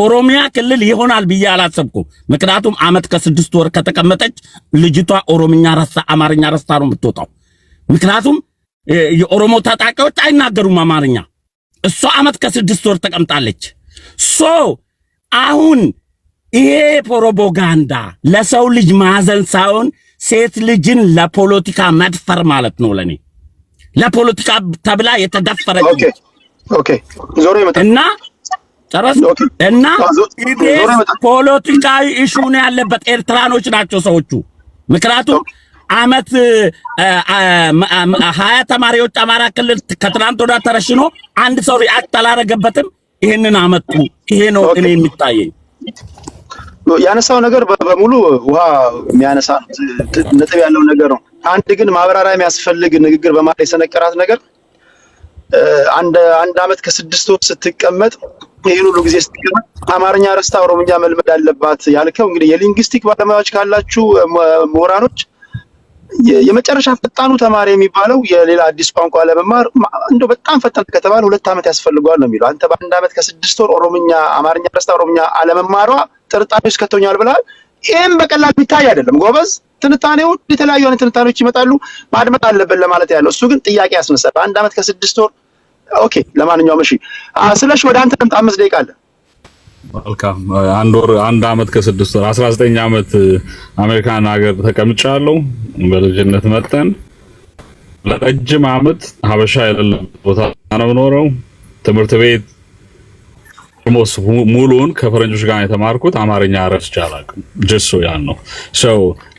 ኦሮሚያ ክልል ይሆናል ብዬ አላሰብኩም። ምክንያቱም አመት ከ6 ወር ከተቀመጠች ልጅቷ ኦሮምኛ ረሳ አማርኛ ረሳ ነው የምትወጣው። ምክንያቱም የኦሮሞ ታጣቂዎች አይናገሩም አማርኛ። እሷ አመት ከ6 ወር ተቀምጣለች። አሁን ይሄ ፕሮፓጋንዳ ለሰው ልጅ ማዘን ሳይሆን ሴት ልጅን ለፖለቲካ መድፈር ማለት ነው። ለኔ ለፖለቲካ ተብላ የተደፈረች ኦኬ ዞሮ ይመጣል እና ጨረስ እና ፖለቲካዊ ኢሹ ነው ያለበት። ኤርትራኖች ናቸው ሰዎቹ። ምክንያቱም አመት 20 ተማሪዎች አማራ ክልል ከትናንት ወዲያ ተረሽኖ አንድ ሰው ሪአክት አላረገበትም። ይሄንን አመጡ። ይሄ ነው እኔ የሚታየኝ። ያነሳው ነገር በሙሉ ውሃ የሚያነሳ ነጥብ ያለው ነገር ነው። አንድ ግን ማብራሪያ የሚያስፈልግ ንግግር በማለት የሰነቀራት ነገር አንድ አመት ከ6 ወር ስትቀመጥ ይሄን ሁሉ ጊዜ ስትቀመጥ አማርኛ ረስታ ኦሮምኛ መልመድ አለባት ያልከው እንግዲህ የሊንግዊስቲክ ባለሙያዎች ካላችሁ ምሁራኖች የመጨረሻ ፈጣኑ ተማሪ የሚባለው የሌላ አዲስ ቋንቋ ለመማር እንደው በጣም ፈጣን ከተባለ 2 አመት ያስፈልገዋል ነው የሚለው። አንተ በአንድ አመት ከ6 ወር አማርኛ ረስታ ኦሮምኛ አለመማሯ ጥርጣሬ ውስጥ ከተኛል ብለሃል። ይሄም በቀላል ቢታይ አይደለም ጎበዝ። ትንታኔው የተለያዩ አይነት ትንታኔዎች ይመጣሉ፣ ማድመጥ አለብን ለማለት ያለው እሱ ግን ጥያቄ ያስነሳል። በአንድ አመት ከ6 ወር ኦኬ። ለማንኛውም እሺ ስለሽ ወደ አንተ 5 ደቂቃ አለ። መልካም አንድ አመት ከ6 ወር 19 አመት አሜሪካን ሀገር ተቀምጫለሁ። በልጅነት መጠን ለረጅም አመት ሀበሻ የሌለበት ቦታ ነው የምኖረው። ትምህርት ቤት ሙሉን ከፈረንጆች ጋር የተማርኩት አማርኛ ረስቼ አላውቅም። ጀሶ ያን ነው ሶ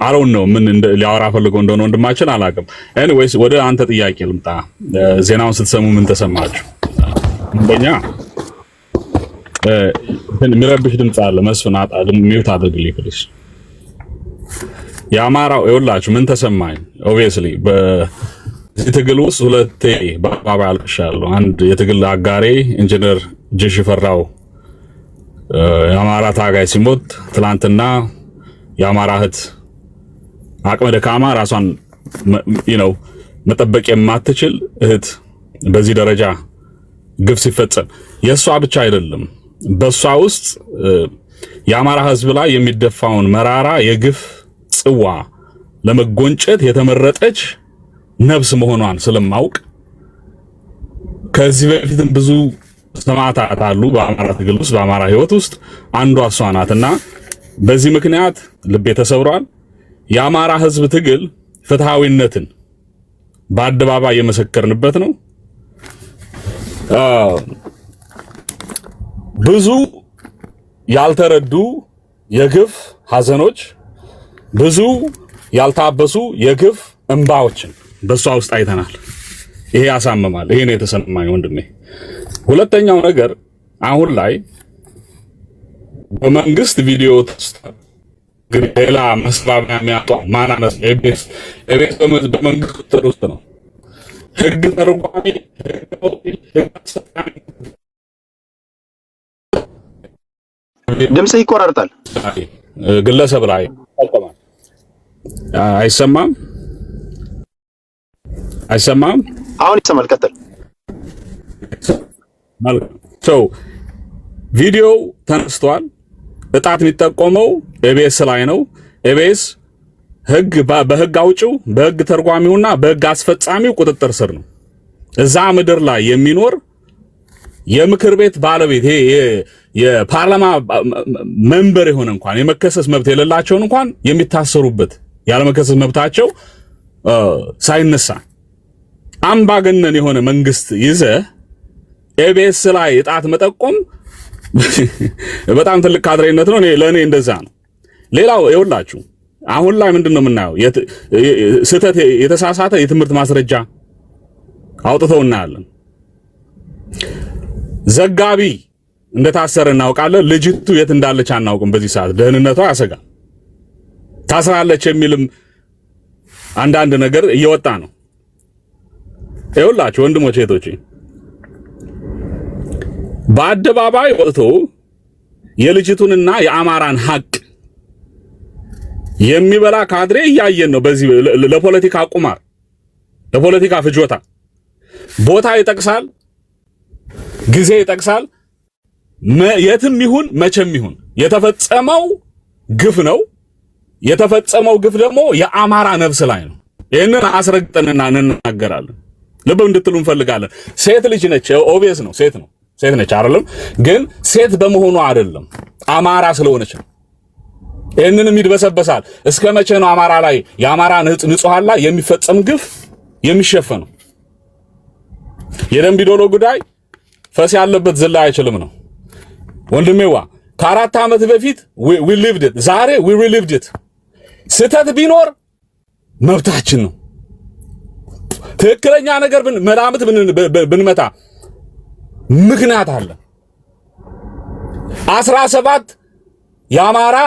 አሮን ነው ምን ሊያወራ ፈልጎ እንደሆነ ወንድማችን አላውቅም። ኤኒዌይስ ወደ አንተ ጥያቄ ልምጣ። ዜናውን ስትሰሙ ምን ተሰማችሁ? እንደኛ የሚረብሽ ድምጽ አለ። መስፍን ሚውት አድርግልኝ ፕሊዝ። የአማራው ይኸውላችሁ ምን ተሰማኝ? ኦብቪየስሊ በዚህ ትግል ውስጥ ሁለቴ በአባባ አልቅሻለሁ። አንድ የትግል አጋሬ ኢንጂነር ጄሽ ፈራው የአማራ ታጋይ ሲሞት፣ ትላንትና የአማራ እህት አቅመ ደካማ ራሷን መጠበቅ የማትችል እህት በዚህ ደረጃ ግፍ ሲፈጸም የሷ ብቻ አይደለም፣ በሷ ውስጥ የአማራ ህዝብ ላይ የሚደፋውን መራራ የግፍ ጽዋ ለመጎንጨት የተመረጠች ነፍስ መሆኗን ስለማውቅ ከዚህ በፊትም ብዙ ሰማዕታት አሉ በአማራ ትግል ውስጥ በአማራ ህይወት ውስጥ አንዷ እሷ ናትና በዚህ ምክንያት ልቤ ተሰብሯል። የአማራ ህዝብ ትግል ፍትሃዊነትን በአደባባይ የመሰከርንበት ነው። ብዙ ያልተረዱ የግፍ ሐዘኖች፣ ብዙ ያልታበሱ የግፍ እንባዎችን በሷ ውስጥ አይተናል። ይሄ ያሳምማል። ይሄ ነው የተሰማኝ ወንድሜ። ሁለተኛው ነገር አሁን ላይ በመንግስት ቪዲዮ ተስታ ሌላ መስባቢያ የሚያጧ ማናነስ ኤቤስ በመንግስት ቁጥጥር ውስጥ ነው። ህግ ተርጓሚ ድምጽ ይቆራርጣል። ግለሰብ ላይ አይሰማም። አሁን ይሰማል። ቀጥል። ቪዲዮ ተነስቷል። እጣት የሚጠቆመው ኤቤስ ላይ ነው። ኤቤስ በህግ አውጪው በህግ ተርጓሚውና በህግ አስፈጻሚው ቁጥጥር ስር ነው። እዛ ምድር ላይ የሚኖር የምክር ቤት ባለቤት የፓርላማ መንበር የሆነ እንኳን የመከሰስ መብት የሌላቸውን እንኳን የሚታሰሩበት ያለመከሰስ መብታቸው ሳይነሳ አምባገነን የሆነ መንግስት ይዘ ኤቤስ ላይ እጣት መጠቆም በጣም ትልቅ ካድሬነት ነው። ለኔ እንደዛ ነው። ሌላው ይኸውላችሁ አሁን ላይ ምንድነው የምናየው? ስህተት የተሳሳተ የትምህርት ማስረጃ አውጥተው እናያለን። ዘጋቢ እንደታሰረ እናውቃለን። ልጅቱ የት እንዳለች አናውቅም። በዚህ ሰዓት ደህንነቷ ያሰጋል። ታስራለች የሚልም አንዳንድ ነገር እየወጣ ነው። ይኸውላችሁ ወንድሞቼ እህቶቼ በአደባባይ ወጥቶ የልጅቱንና የአማራን ሀቅ የሚበላ ካድሬ እያየን ነው። በዚህ ለፖለቲካ ቁማር ለፖለቲካ ፍጆታ ቦታ ይጠቅሳል፣ ጊዜ ይጠቅሳል፣ የትም ይሁን መቼም ይሁን የተፈጸመው ግፍ ነው። የተፈጸመው ግፍ ደግሞ የአማራ ነፍስ ላይ ነው። ይሄንን አስረግጠንና እንናገራለን። ልብ እንድትሉ እንፈልጋለን። ሴት ልጅ ነች፣ ኦብቪየስ ነው፣ ሴት ነች አይደለም። ግን ሴት በመሆኑ አይደለም፣ አማራ ስለሆነች ነው። ይሄንንም ይድበሰበሳል። እስከ መቼ ነው አማራ ላይ የአማራ ንጹሃን ላይ የሚፈጸም ግፍ የሚሸፈነው? የደንቢ ዶሎ ጉዳይ ፈስ ያለበት ዝላ አይችልም ነው ወንድሜዋ። ከ4 ዓመት በፊት we lived it፣ ዛሬ we relived it። ስተት ቢኖር መብታችን ነው። ትክክለኛ ነገር መላምት ብንመታ ምክንያት አለ። 17 የአማራ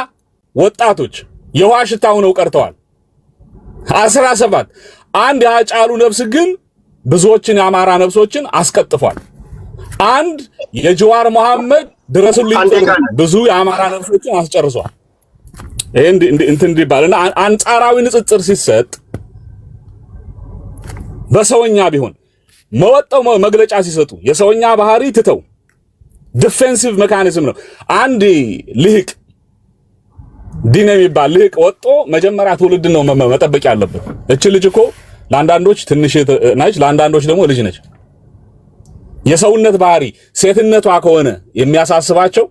ወጣቶች የውሃ ሽታ ሆነው ቀርተዋል። 17 አንድ ያጫሉ ነፍስ ግን ብዙዎችን የአማራ ነፍሶችን አስቀጥፏል። አንድ የጀዋር መሐመድ ድረሱልኝ ብዙ የአማራ ነፍሶችን አስጨርሷል። እንትን እንዲባልና አንጻራዊ ንጽጽር ሲሰጥ በሰውኛ ቢሆን መወጣው መግለጫ ሲሰጡ የሰውኛ ባህሪ ትተው ዲፌንሲቭ ሜካኒዝም ነው። አንድ ልህቅ ዲን የሚባል ልህቅ ወጦ መጀመሪያ ትውልድ ነው መጠበቅ ያለበት። እቺ ልጅ እኮ ለአንዳንዶች ትንሽ ነች፣ ለአንዳንዶች ደግሞ ልጅ ነች። የሰውነት ባህሪ ሴትነቷ ከሆነ የሚያሳስባቸው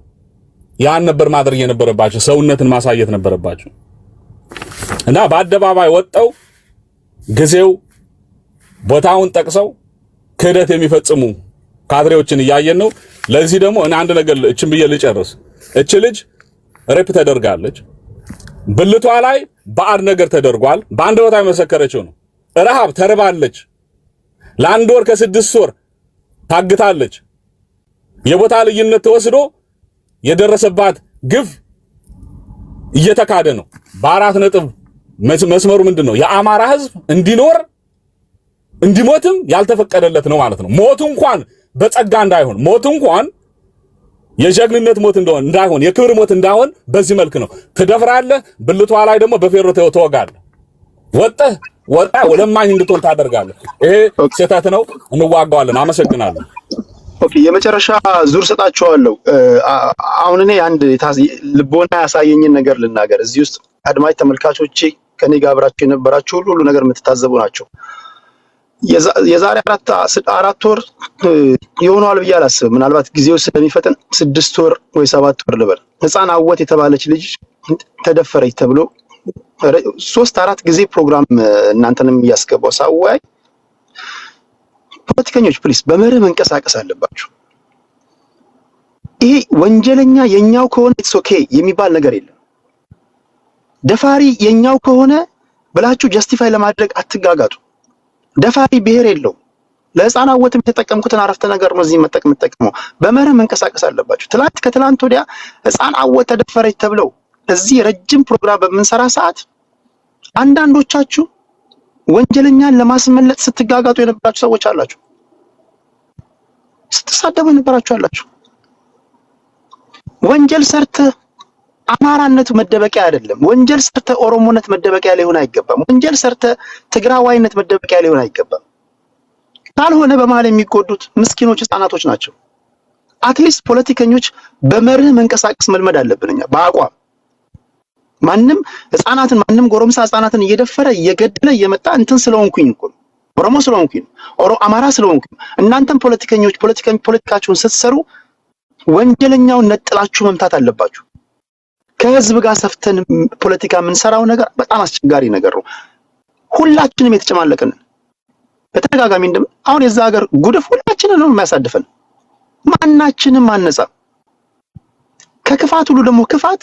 ያን ነበር ማድረግ የነበረባቸው፣ ሰውነትን ማሳየት ነበረባቸው። እና በአደባባይ ወጣው ጊዜው ቦታውን ጠቅሰው ክህደት የሚፈጽሙ ካድሬዎችን እያየን ነው። ለዚህ ደግሞ እኔ አንድ ነገር እቺን ብዬ ልጨርስ። እቺ ልጅ ሬፕ ተደርጋለች። ብልቷ ላይ ባዕድ ነገር ተደርጓል። በአንድ ቦታ የመሰከረችው ነው። ረሃብ ተርባለች። ለአንድ ወር ከ6 ወር ታግታለች። የቦታ ልዩነት ተወስዶ የደረሰባት ግፍ እየተካደ ነው። በ4 ነጥብ መስመሩ ምንድነው? የአማራ ህዝብ እንዲኖር እንዲሞትም ያልተፈቀደለት ነው ማለት ነው። ሞቱ እንኳን በጸጋ እንዳይሆን፣ ሞቱ እንኳን የጀግንነት ሞት እንዳይሆን፣ የክብር ሞት እንዳይሆን በዚህ መልክ ነው። ትደፍራለህ፣ ብልቷ ላይ ደግሞ በፌሮ ተወጋለህ። ወጣ ወለማኝ እንድትሆን ታደርጋለህ። ይሄ ስህተት ነው። እንዋጋዋለን። አመሰግናለሁ። ኦኬ፣ የመጨረሻ ዙር ሰጣችኋለሁ። አሁን እኔ አንድ ልቦና ያሳየኝን ነገር ልናገር። እዚህ ውስጥ አድማጭ ተመልካቾቼ ከኔ ጋር አብራችሁ የነበራችሁ ሁሉ ነገር የምትታዘቡ ናቸው። የዛሬ 4 ወር ይሆናል ብዬ አላስብም። ምናልባት ጊዜው ስለሚፈጥን 6 ወር ወይ 7 ወር ልበል። ህፃን አወት የተባለች ልጅ ተደፈረች ተብሎ 3-4 ጊዜ ፕሮግራም እናንተንም እያስገባው ሳወያይ፣ ፖለቲከኞች ፕሊስ በመርህ መንቀሳቀስ አለባችሁ። ይሄ ወንጀለኛ የኛው ከሆነ ኢትስ ኦኬ የሚባል ነገር የለም። ደፋሪ የኛው ከሆነ ብላችሁ ጀስቲፋይ ለማድረግ አትጋጋጡ። ደፋሪ ብሔር የለው። ለህፃን አወትም የተጠቀምኩትን አረፍተ ነገር ነው እዚህ መጠቀም። በመርህ መንቀሳቀስ አለባችሁ። ከትላንት ወዲያ ህፃን አወት ተደፈረች ተብለው እዚህ ረጅም ፕሮግራም በምንሰራ ሰዓት አንዳንዶቻችሁ ወንጀለኛን ለማስመለጥ ስትጋጋጡ የነበራችሁ ሰዎች አላችሁ። ስትሳደቡ የነበራችሁ አላችሁ። ወንጀል ሰርተ አማራነቱ መደበቂያ አይደለም። ወንጀል ሰርተ ኦሮሞነት መደበቂያ ሊሆን አይገባም። ወንጀል ሰርተ ትግራዋይነት መደበቂያ ሊሆን አይገባም። ካልሆነ በመሃል የሚጎዱት ምስኪኖች ህፃናቶች ናቸው። አትሊስት ፖለቲከኞች በመርህ መንቀሳቀስ መልመድ አለብን። እኛ በአቋም ማንም ጎረምሳ ህፃናትን እየደፈረ እየገደለ እየመጣ እንትን ስለሆንኩኝ እኮ ነው፣ ኦሮሞ ስለሆንኩኝ ነው፣ አማራ ስለሆንኩኝ። እናንተም ፖለቲከኞች ፖለቲካችሁን ስትሰሩ ወንጀለኛውን ነጥላችሁ መምታት አለባችሁ። ከህዝብ ጋር ሰፍተን ፖለቲካ የምንሰራው ነገር በጣም አስቸጋሪ ነገር ነው። ሁላችንም የተጨማለቀን በተደጋጋሚ አሁን የዛ ሀገር ጉድፍ ሁላችንን ነው የሚያሳድፈን። ማናችንም አነጻ ከክፋት ሁሉ ደግሞ ክፋት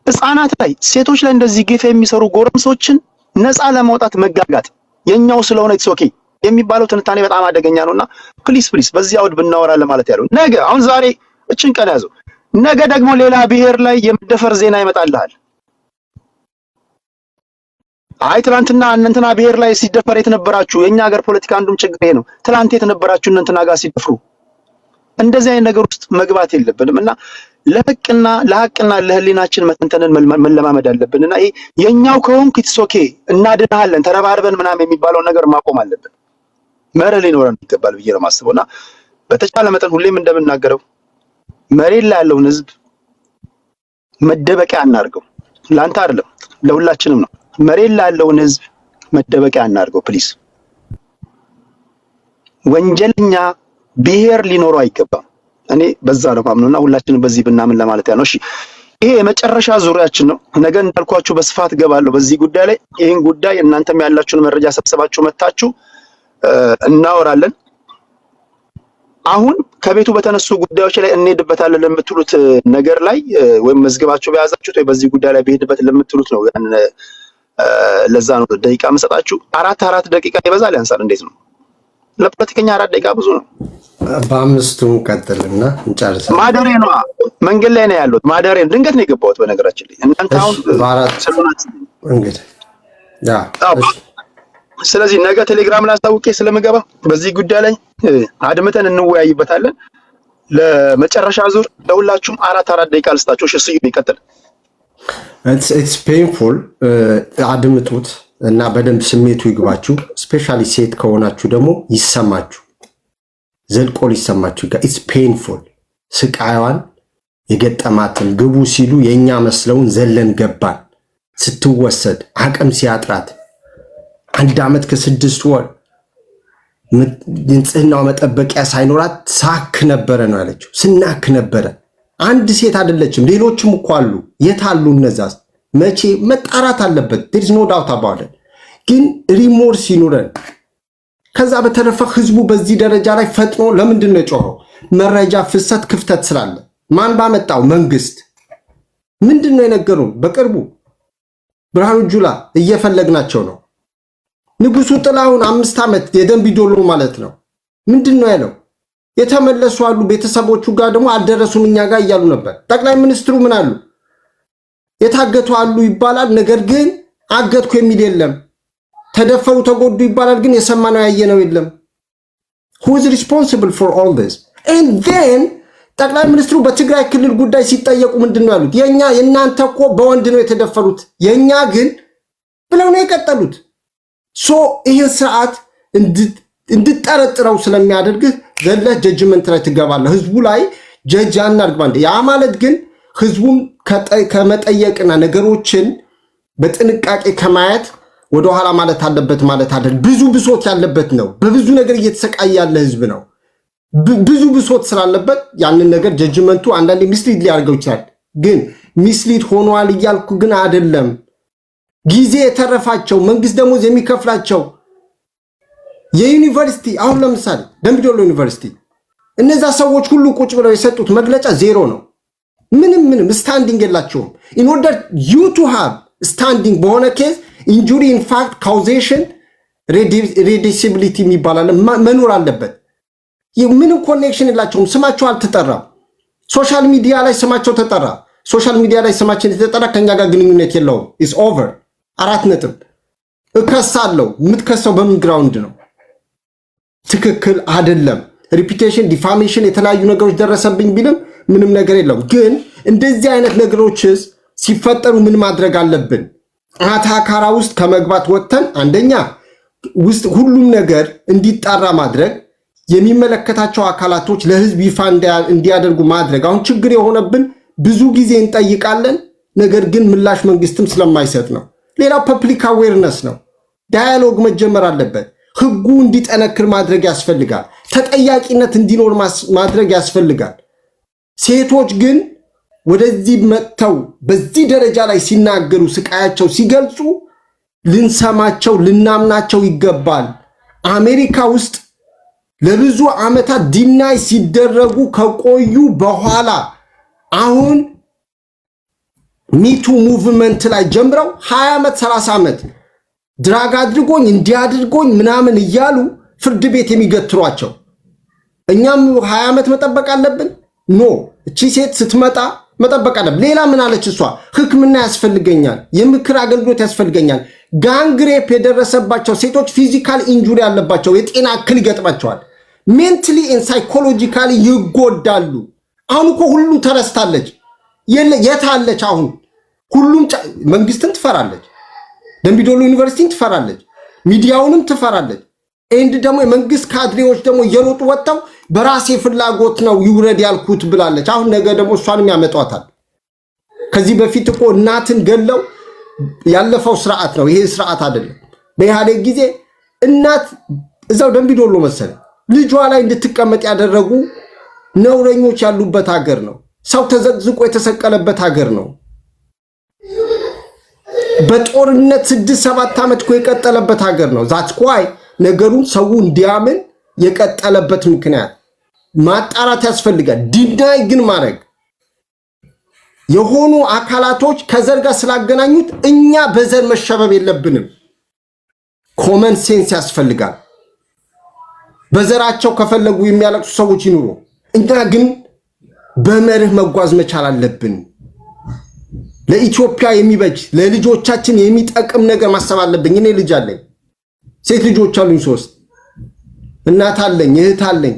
ህፃናት ላይ ሴቶች ላይ እንደዚህ ግፍ የሚሰሩ ጎረምሶችን ነፃ ለማውጣት መጋጋት የኛው ስለሆነ ኢትስ ኦኬ የሚባለው ትንታኔ በጣም አደገኛ ነውና ፕሊስ በዚህ አውድ ብናወራ ለማለት ያለው። ነገ አሁን ዛሬ እችን ቀን ያዘው፣ ነገ ደግሞ ሌላ ብሔር ላይ የመደፈር ዜና ይመጣልሃል። አይ ትላንትና እንትና ብሔር ላይ ሲደፈር የተነበራችሁ የኛ ሀገር ፖለቲካ አንዱም ችግር ይሄ ነው። ትላንት የተነበራችሁ እንትና ጋር ሲደፍሩ እንደዚህ አይነት ነገር ውስጥ መግባት የለብንም እና ለሐቅና ለህሊናችን መተንተንን መለማመድ አለብንና ይሄ የኛው ከሆንክ ኢትስ ኦኬ እናድናለን ተረባርበን ምናምን የሚባለው ነገር ማቆም አለብን። መርህ ሊኖረን ይገባል ብዬ ነው የማስበውና በተቻለ መጠን ሁሌም እንደምናገረው መሬት ላይ ያለውን ህዝብ መደበቂያ አናርገው። ላንተ አይደለም ለሁላችንም ነው። መሬት ላይ ያለውን ህዝብ መደበቂያ አናርገው ፕሊዝ። ወንጀለኛ ብሔር ሊኖረው አይገባም። እኔ በዛ ነው ማምነውና ሁላችንም በዚህ ብናምን ለማለት ያለው። እሺ ይሄ የመጨረሻ ዙሪያችን ነው። ነገ እንዳልኳችሁ በስፋት ገባለሁ በዚህ ጉዳይ ላይ። ይሄን ጉዳይ እናንተም ያላችሁን መረጃ ሰብስባችሁ መታችሁ እናወራለን። አሁን ከቤቱ በተነሱ ጉዳዮች ላይ እንሄድበታለን ለምትሉት ነገር ላይ ወይም መዝገባችሁ በያዛችሁት ወይ በዚህ ጉዳይ ላይ በሄድበት ለምትሉት ነው። ያን ለዛ ነው ደቂቃ መሰጣችሁ። አራት ደቂቃ ይበዛል ያንሳል? እንዴት ነው? ለፖለቲከኛ 4 ደቂቃ ብዙ ነው። በ5 ቀጥልና እንጨርሳለን። ማደሬ ነው መንገድ ላይ ነው ያለሁት። ማደሬ ድንገት ነው የገባሁት። በነገራችን ላይ እናንተ አሁን ስለሆናችሁ እንግዲህ ስለዚህ ነገ ቴሌግራም ላይ አስታውቄ ስለምገባ በዚህ ጉዳይ ላይ አድምተን እንወያይበታለን። ለመጨረሻ ዙር ለሁላችሁም 4 ደቂቃ ልስጣችሁ። እሺ ስዩ ይቀጥል። it's painful አድምጡት እና በደንብ ስሜቱ ይግባችሁ። ስፔሻሊ ሴት ከሆናችሁ ደግሞ ይሰማችሁ፣ ዘልቆ ሊሰማችሁ ይጋ it's painful ስቃይዋን የገጠማትን ግቡ ሲሉ የኛ መስለውን ዘለን ገባን። ስትወሰድ አቅም ሲያጥራት 1 ዓመት ከ6 ወር ንጽህናው መጠበቂያ ሳይኖራት ሳክ ነበረ ነው ያለችው። ስናክ ነበረ። አንድ ሴት አይደለችም፣ ሌሎችም እኮ አሉ። የታሉ እነዛስ? መቼ መጣራት አለበት። there is no doubt about it። ግን ሪሞርስ ይኑረን። ከዛ በተረፈ ህዝቡ በዚህ ደረጃ ላይ ፈጥኖ ለምንድን ነው የጮኸው? መረጃ ፍሰት ክፍተት ስላለ። ማን ባመጣው? መንግስት። ምንድን ነው የነገሩን? በቅርቡ ብርሃኑ ጁላ እየፈለግናቸው ነው። ንጉሱ ጥላሁን 5 ዓመት የደንቢ ዶሎ ማለት ነው። ምንድን ነው ያለው? የተመለሱ አሉ። ቤተሰቦቹ ጋር ደግሞ አልደረሱም እኛ ጋር እያሉ ነበር። ጠቅላይ ሚኒስትሩ ምን አሉ? የታገቱ አሉ ይባላል፣ ነገር ግን አገትኩ የሚል የለም። ተደፈሩ ተጎዱ ይባላል፣ ግን የሰማነው ያየነው የለም። who is responsible for all this? and then ጠቅላይ ሚኒስትሩ በትግራይ ክልል ጉዳይ ሲጠየቁ ምንድነው ያሉት? የእናንተ እኮ በወንድ ነው የተደፈሩት፣ የኛ ግን ብለው ነው የቀጠሉት። ሶ ይሄ ሰዓት እንድጠረጥረው ስለሚያደርግህ ዘለህ ጀጅመንት ላይ ትገባለህ። ህዝቡ ላይ ጀጅ አናርግ ባንዴ። ያ ማለት ግን ህዝቡን ከመጠየቅና ነገሮችን በጥንቃቄ ከማየት ወደ ኋላ ማለት አለበት ማለት አይደል። ብዙ ብሶት ያለበት ነው። በብዙ ነገር እየተሰቃየ ያለ ህዝብ ነው። ብዙ ብሶት ስላለበት ያንን ነገር ጀጅመንቱ አንዳንዴ ሚስሊድ ሊያርገው ይችላል። ግን ሚስሊድ ሆኗል እያልኩ ግን አይደለም። ጊዜ የተረፋቸው መንግስት ደሞዝ የሚከፍላቸው የዩኒቨርሲቲ አሁን ለምሳሌ ደምቢ ዶሎ ዩኒቨርሲቲ እነዛ ሰዎች ሁሉ ቁጭ ብለው የሰጡት መግለጫ ዜሮ ነው። ምንም ስታንዲንግ የላቸውም። in order you to have standing በሆነ ኬዝ injury in fact causation reducibility የሚባላል መኖር አለበት። ምንም ኮኔክሽን የላቸውም። ስማቸው አልተጠራም። ሶሻል ሚዲያ ላይ ስማቸው ተጠራ። ሶሻል ሚዲያ ላይ ስማችን የተጠራ ከኛ ጋር ግንኙነት የለውም። is over 4 ነጥብ። እከሳለሁ። የምትከሰው በምን ግራውንድ ነው? ትክክል አይደለም። ሪፒቴሽን ዲፋሜሽን የተለያዩ ነገሮች ደረሰብኝ ቢልም ምንም ነገር የለም። ግን እንደዚህ አይነት ነገሮችስ ሲፈጠሩ ምን ማድረግ አለብን? አታካራ ውስጥ ከመግባት ወጥተን አንደኛ ውስጥ ሁሉም ነገር እንዲጣራ ማድረግ፣ የሚመለከታቸው አካላቶች ለህዝብ ይፋ እንዲያደርጉ ማድረግ። አሁን ችግር የሆነብን ብዙ ጊዜ እንጠይቃለን፣ ነገር ግን ምላሽ መንግስትም ስለማይሰጥ ነው። ሌላው ፐብሊክ አዌርነስ ነው። ዳያሎግ መጀመር አለበት። ህጉ እንዲጠነክር ማድረግ ያስፈልጋል። ተጠያቂነት እንዲኖር ማድረግ ያስፈልጋል። ሴቶች ግን ወደዚህ መጥተው በዚህ ደረጃ ላይ ሲናገሩ ስቃያቸው ሲገልጹ ልንሰማቸው ልናምናቸው ይገባል። አሜሪካ ውስጥ ለብዙ ዓመታት ዲናይ ሲደረጉ ከቆዩ በኋላ አሁን ሚቱ ሙቭመንት ላይ ጀምረው 20 ዓመት 30 ዓመት ድራግ አድርጎኝ እንዲያድርጎኝ ምናምን እያሉ ፍርድ ቤት የሚገትሯቸው እኛም 20 ዓመት መጠበቅ አለብን? ኖ እቺ ሴት ስትመጣ መጠበቅ አለብን። ሌላ ምን አለች እሷ? ህክምና ያስፈልገኛል፣ የምክር አገልግሎት ያስፈልገኛል። ጋንግሬፕ የደረሰባቸው ሴቶች ፊዚካል ኢንጁሪ ያለባቸው የጤና እክል ይገጥማቸዋል። ሜንታሊ ኤንድ ሳይኮሎጂካሊ ይጎዳሉ። አሁን እኮ ሁሉ ተረስታለች። የታለች አሁን? ሁሉም መንግስትን ትፈራለች፣ ደምቢ ዶሎ ዩኒቨርሲቲን ትፈራለች፣ ሚዲያውንም ትፈራለች። ኤንድ ደግሞ የመንግስት ካድሬዎች ደግሞ እየሮጡ ወጥተው በራሴ ፍላጎት ነው ይውረድ ያልኩት ብላለች። አሁን ነገ ደግሞ እሷንም ያመጣታል። ከዚህ በፊት እኮ እናትን ገለው ያለፈው ስርዓት ነው፣ ይሄ ስርዓት አይደለም። በኢህአዴግ ጊዜ እናት እዛው ደምቢዶሎ መሰለ ልጇ ላይ እንድትቀመጥ ያደረጉ ነውረኞች ያሉበት ሀገር ነው። ሰው ተዘቅዝቆ የተሰቀለበት ሀገር ነው። በጦርነት 6-7 ዓመት እኮ የቀጠለበት ሀገር ነው። ዛትስ ዋይ ነገሩን ሰው እንዲያምን የቀጠለበት ምክንያት ማጣራት ያስፈልጋል። ዲናይ ግን ማድረግ የሆኑ አካላቶች ከዘር ጋር ስላገናኙት እኛ በዘር መሸበብ የለብንም። ኮመን ሴንስ ያስፈልጋል። በዘራቸው ከፈለጉ የሚያለቅሱ ሰዎች ይኑሩ። እኛ ግን በመርህ መጓዝ መቻል አለብን። ለኢትዮጵያ የሚበጅ ለልጆቻችን የሚጠቅም ነገር ማሰብ አለብን። እኔ ልጅ አለኝ፣ ሴት ልጆች አሉኝ፣ 3 እናት አለኝ፣ እህት አለኝ።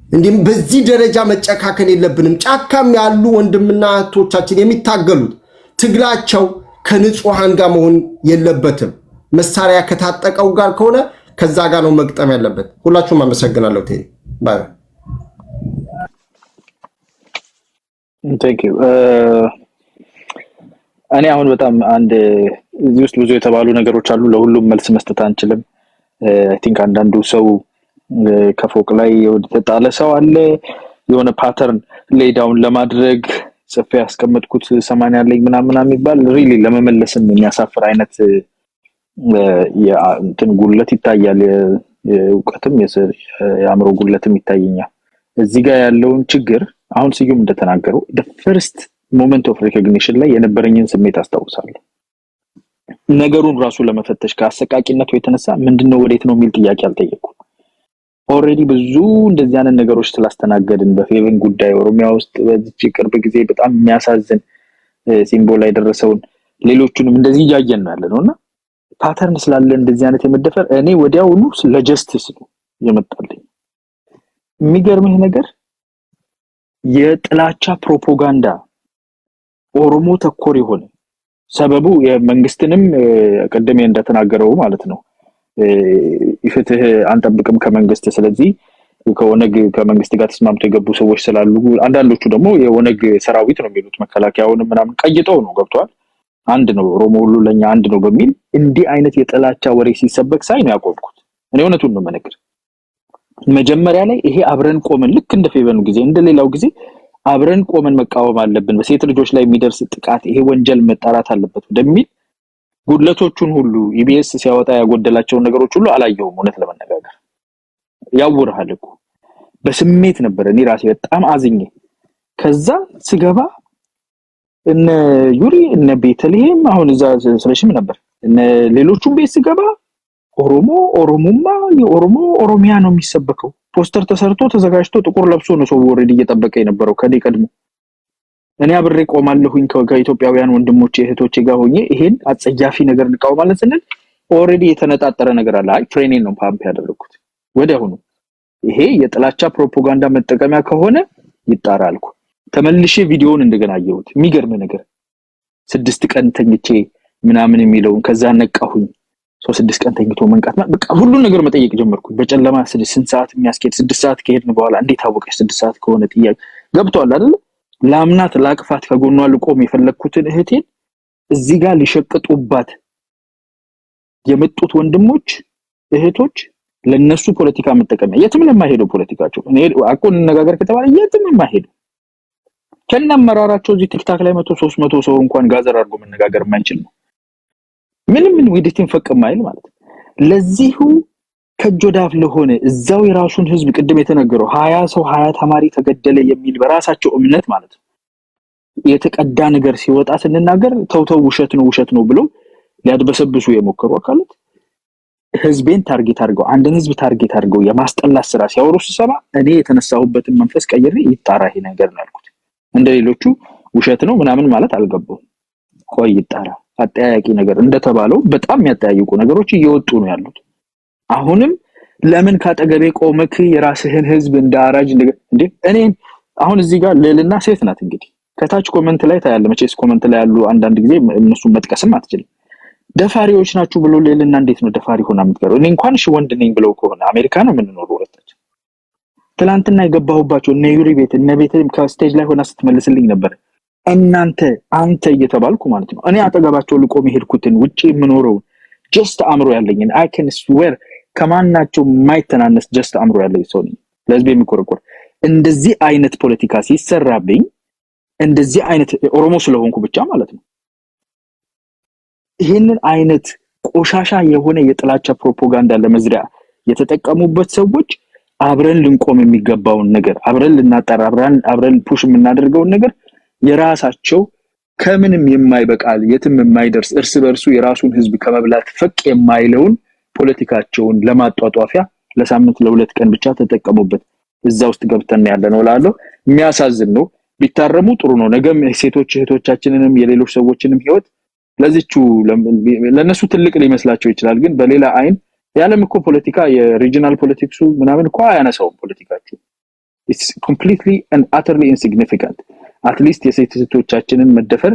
እንዲህ በዚህ ደረጃ መጨካከን የለብንም። ጫካም ያሉ ወንድምና እህቶቻችን የሚታገሉት ትግላቸው ከንጹሃን ጋር መሆን የለበትም። መሳሪያ ከታጠቀው ጋር ከሆነ ከዛ ጋር ነው መግጠም ያለበት። ሁላችሁም አመሰግናለሁ። ቴ ባይ ቴንክ ዩ። እኔ አሁን በጣም አንድ እዚህ ውስጥ ብዙ የተባሉ ነገሮች አሉ። ለሁሉም መልስ መስጠት አንችልም። አይ ቲንክ አንዳንዱ ሰው ከፎቅ ላይ የተጣለ ሰው አለ የሆነ ፓተርን ሌይ ዳውን ለማድረግ ጽፌ ያስቀመጥኩት 80 አለኝ ምናምን የሚባል ሪሊ ለመመለስም የሚያሳፍር አይነት እንትን ጉለት ይታያል። የእውቀትም የአእምሮ ጉለትም ይታየኛል። እዚህ ጋር ያለውን ችግር አሁን ስዩም እንደተናገረው the first moment of recognition ላይ የነበረኝን ስሜት አስታውሳለሁ። ነገሩን ራሱ ለመፈተሽ ከአሰቃቂነቱ የተነሳ ምንድነው ወዴት ነው የሚል ጥያቄ አልጠየቅኩም። ኦሬዲ ብዙ እንደዚህ አይነት ነገሮች ስላስተናገድን በፌቨን ጉዳይ ኦሮሚያ ውስጥ በዚህ ቅርብ ጊዜ በጣም የሚያሳዝን ሲምቦል ላይ ደረሰውን ሌሎቹንም እንደዚህ ያያየን ነው ያለነውና ፓተርን ስላለ እንደዚህ አይነት የመደፈር እኔ ወዲያውኑ ለጀስቲስ ነው የመጣልኝ። የሚገርምህ ነገር የጥላቻ ፕሮፓጋንዳ ኦሮሞ ተኮር ይሆን ሰበቡ የመንግስትንም ቀደም እንደተናገረው ማለት ነው ይፍትህ አንጠብቅም ከመንግስት። ስለዚህ ከወነግ ከመንግስት ጋር ተስማምቶ የገቡ ሰዎች ስላሉ አንዳንዶቹ ደግሞ የወነግ ሰራዊት ነው የሚሉት መከላከያውን ምናምን ቀይጠው ነው ገብቷል። አንድ ነው ኦሮሞ ሁሉ ለኛ አንድ ነው በሚል እንዲህ አይነት የጥላቻ ወሬ ሲሰበክ ሳይ ነው ያቆምኩት። እኔ እውነቱን ነው መነገር መጀመሪያ ላይ ይሄ አብረን ቆመን ልክ እንደ ፌቨኑ ጊዜ እንደሌላው ጊዜ አብረን ቆመን መቃወም አለብን፣ በሴት ልጆች ላይ የሚደርስ ጥቃት ይሄ ወንጀል መጣራት አለበት ወደሚል ጉድለቶቹን ሁሉ ኢቢኤስ ሲያወጣ ያጎደላቸው ነገሮች ሁሉ አላየውም። እውነት ለመነጋገር ያውርሃል እኮ በስሜት ነበር እኔ ራሴ በጣም አዝኜ ከዛ ስገባ እነ ዩሪ እነ ቤተልሔም አሁን እዛ ስለሽም ነበር እነ ሌሎቹም ቤት ስገባ ኦሮሞማ የኦሮሞ ኦሮሚያ ነው የሚሰበከው። ፖስተር ተሰርቶ ተዘጋጅቶ ጥቁር ለብሶ ነው ሰው ኦሬዲ እየጠበቀ የነበረው ከኔ ቀድሞ። እኔ አብሬ ቆማለሁኝ ከኢትዮጵያውያን ወንድሞቼ እህቶቼ ጋር ሆኜ ይሄን አጸያፊ ነገር እንቃወማለን ስንል ኦሬዲ የተነጣጠረ ነገር አለ። አይ ትሬኒንግ ነው ፓምፕ ያደረኩት ወዲያውኑ። ይሄ የጥላቻ ፕሮፓጋንዳ መጠቀሚያ ከሆነ ይጣራልኩ። ተመልሼ ቪዲዮውን እንደገና አየሁት። የሚገርም ነገር 6 ቀን ተኝቼ ምናምን የሚለውን ከዛ ነቃሁኝ። 6 ቀን ተኝቶ መንቃት በቃ ሁሉ ነገር መጠየቅ ጀመርኩኝ። በጨለማ 6 ሰዓት የሚያስኬድ 6 ሰዓት ከሄድን በኋላ እንዴት አወቀሽ 6 ሰዓት ከሆነ ጥያቄ ገብቷል አይደል? ላምናት ላቅፋት ከጎኗ ልቆም የፈለኩትን እህቴን እዚህ ጋር ሊሸቅጡባት የመጡት ወንድሞች እህቶች ለነሱ ፖለቲካ መጠቀሚያ የትም ለማይሄዱ ፖለቲካቸው እኔ አቆን ነጋገር ከተባለ የትም የማይሄዱ ከነመራራቸው እዚህ ቲክታክ ላይ 300 ሰው እንኳን ጋዘር አድርጎ መነጋገር የማይችል ነው። ምንም ወዲቲን ፈቀማይል ማለት ለዚሁ ከጆዳፍ ለሆነ እዛው የራሱን ህዝብ ቅድም የተነገረው 20 ሰው 20 ተማሪ ተገደለ የሚል በራሳቸው እምነት ማለት ነው የተቀዳ ነገር ሲወጣ ስንናገር ተውተው ውሸት ነው ብሎ ሊያድበሰብሱ የሞከሩ አካላት ህዝቤን ታርጌት አድርገው አንድን ህዝብ ታርጌት አድርገው የማስጠላት ስራ ሲያወሩ ሲሰማ እኔ የተነሳሁበትን መንፈስ ቀይሬ ይጣራ ይሄ ነገር ነው ያልኩት። እንደሌሎቹ ውሸት ነው ምናምን ማለት አልገባው። ቆይ ይጣራ አጠያያቂ ነገር እንደተባለው በጣም ያጠያይቁ ነገሮች እየወጡ ነው ያሉት። አሁንም ለምን ካጠገቤ ቆመክ የራስህን ህዝብ እንዳራጅ እንዴ? እኔ አሁን እዚህ ጋር ለልና ሴት ናት እንግዲህ ከታች ኮሜንት ላይ ታያለ። መቼስ ኮሜንት ላይ ያሉ አንዳንድ ጊዜ እነሱ መጥቀስም አትችልም። ደፋሪዎች ናችሁ ብሎ ለልና እንዴት ነው ደፋሪ ሆና የምትቀረው? እኔ እንኳን ወንድ ነኝ ብለው ከሆነ አሜሪካ ነው የምንኖረው ወጣች ትላንትና የገባሁባቸው እነ ዩሪ ቤት እነ ቤትም ከስቴጅ ላይ ሆና ስትመልስልኝ ነበር። እናንተ አንተ እየተባልኩ ማለት ነው። እኔ አጠገባቸው ልቆም ሄድኩትን ውጪ የምኖረው ጀስት አምሮ ያለኝን I can swear ከማናቸው ማይተናነስ ጀስት አምሮ ያለኝ ሰው ነኝ። ለህዝብ የሚቆረቆር እንደዚህ አይነት ፖለቲካ ሲሰራብኝ እንደዚህ አይነት ኦሮሞ ስለሆንኩ ብቻ ማለት ነው ይሄንን አይነት ቆሻሻ የሆነ የጥላቻ ፕሮፓጋንዳ ለመዝሪያ የተጠቀሙበት ሰዎች አብረን ልንቆም የሚገባውን ነገር አብረን ልናጣራ አብረን ፑሽ የምናደርገውን ነገር የራሳቸው ከምንም የማይበቃል የትም የማይደርስ እርስ በርሱ የራሱን ህዝብ ከመብላት ፈቅ የማይለውን ፖለቲካቸውን ለማጧጧፊያ ለሳምንት ለሁለት ቀን ብቻ ተጠቀሙበት። እዛ ውስጥ ገብተን ያለነው ላለው የሚያሳዝን ነው። ቢታረሙ ጥሩ ነው። ነገም ሴቶች እህቶቻችንንም የሌሎች ሰዎችንም ህይወት ለዚቹ ለነሱ ትልቅ ሊመስላቸው ይችላል። ግን በሌላ አይን ያለም እኮ ፖለቲካ የሪጂናል ፖለቲክሱ ምናምን እኮ አያነሳው ፖለቲካችሁ it's completely and utterly insignificant. at least የሴቶቻችንን መደፈር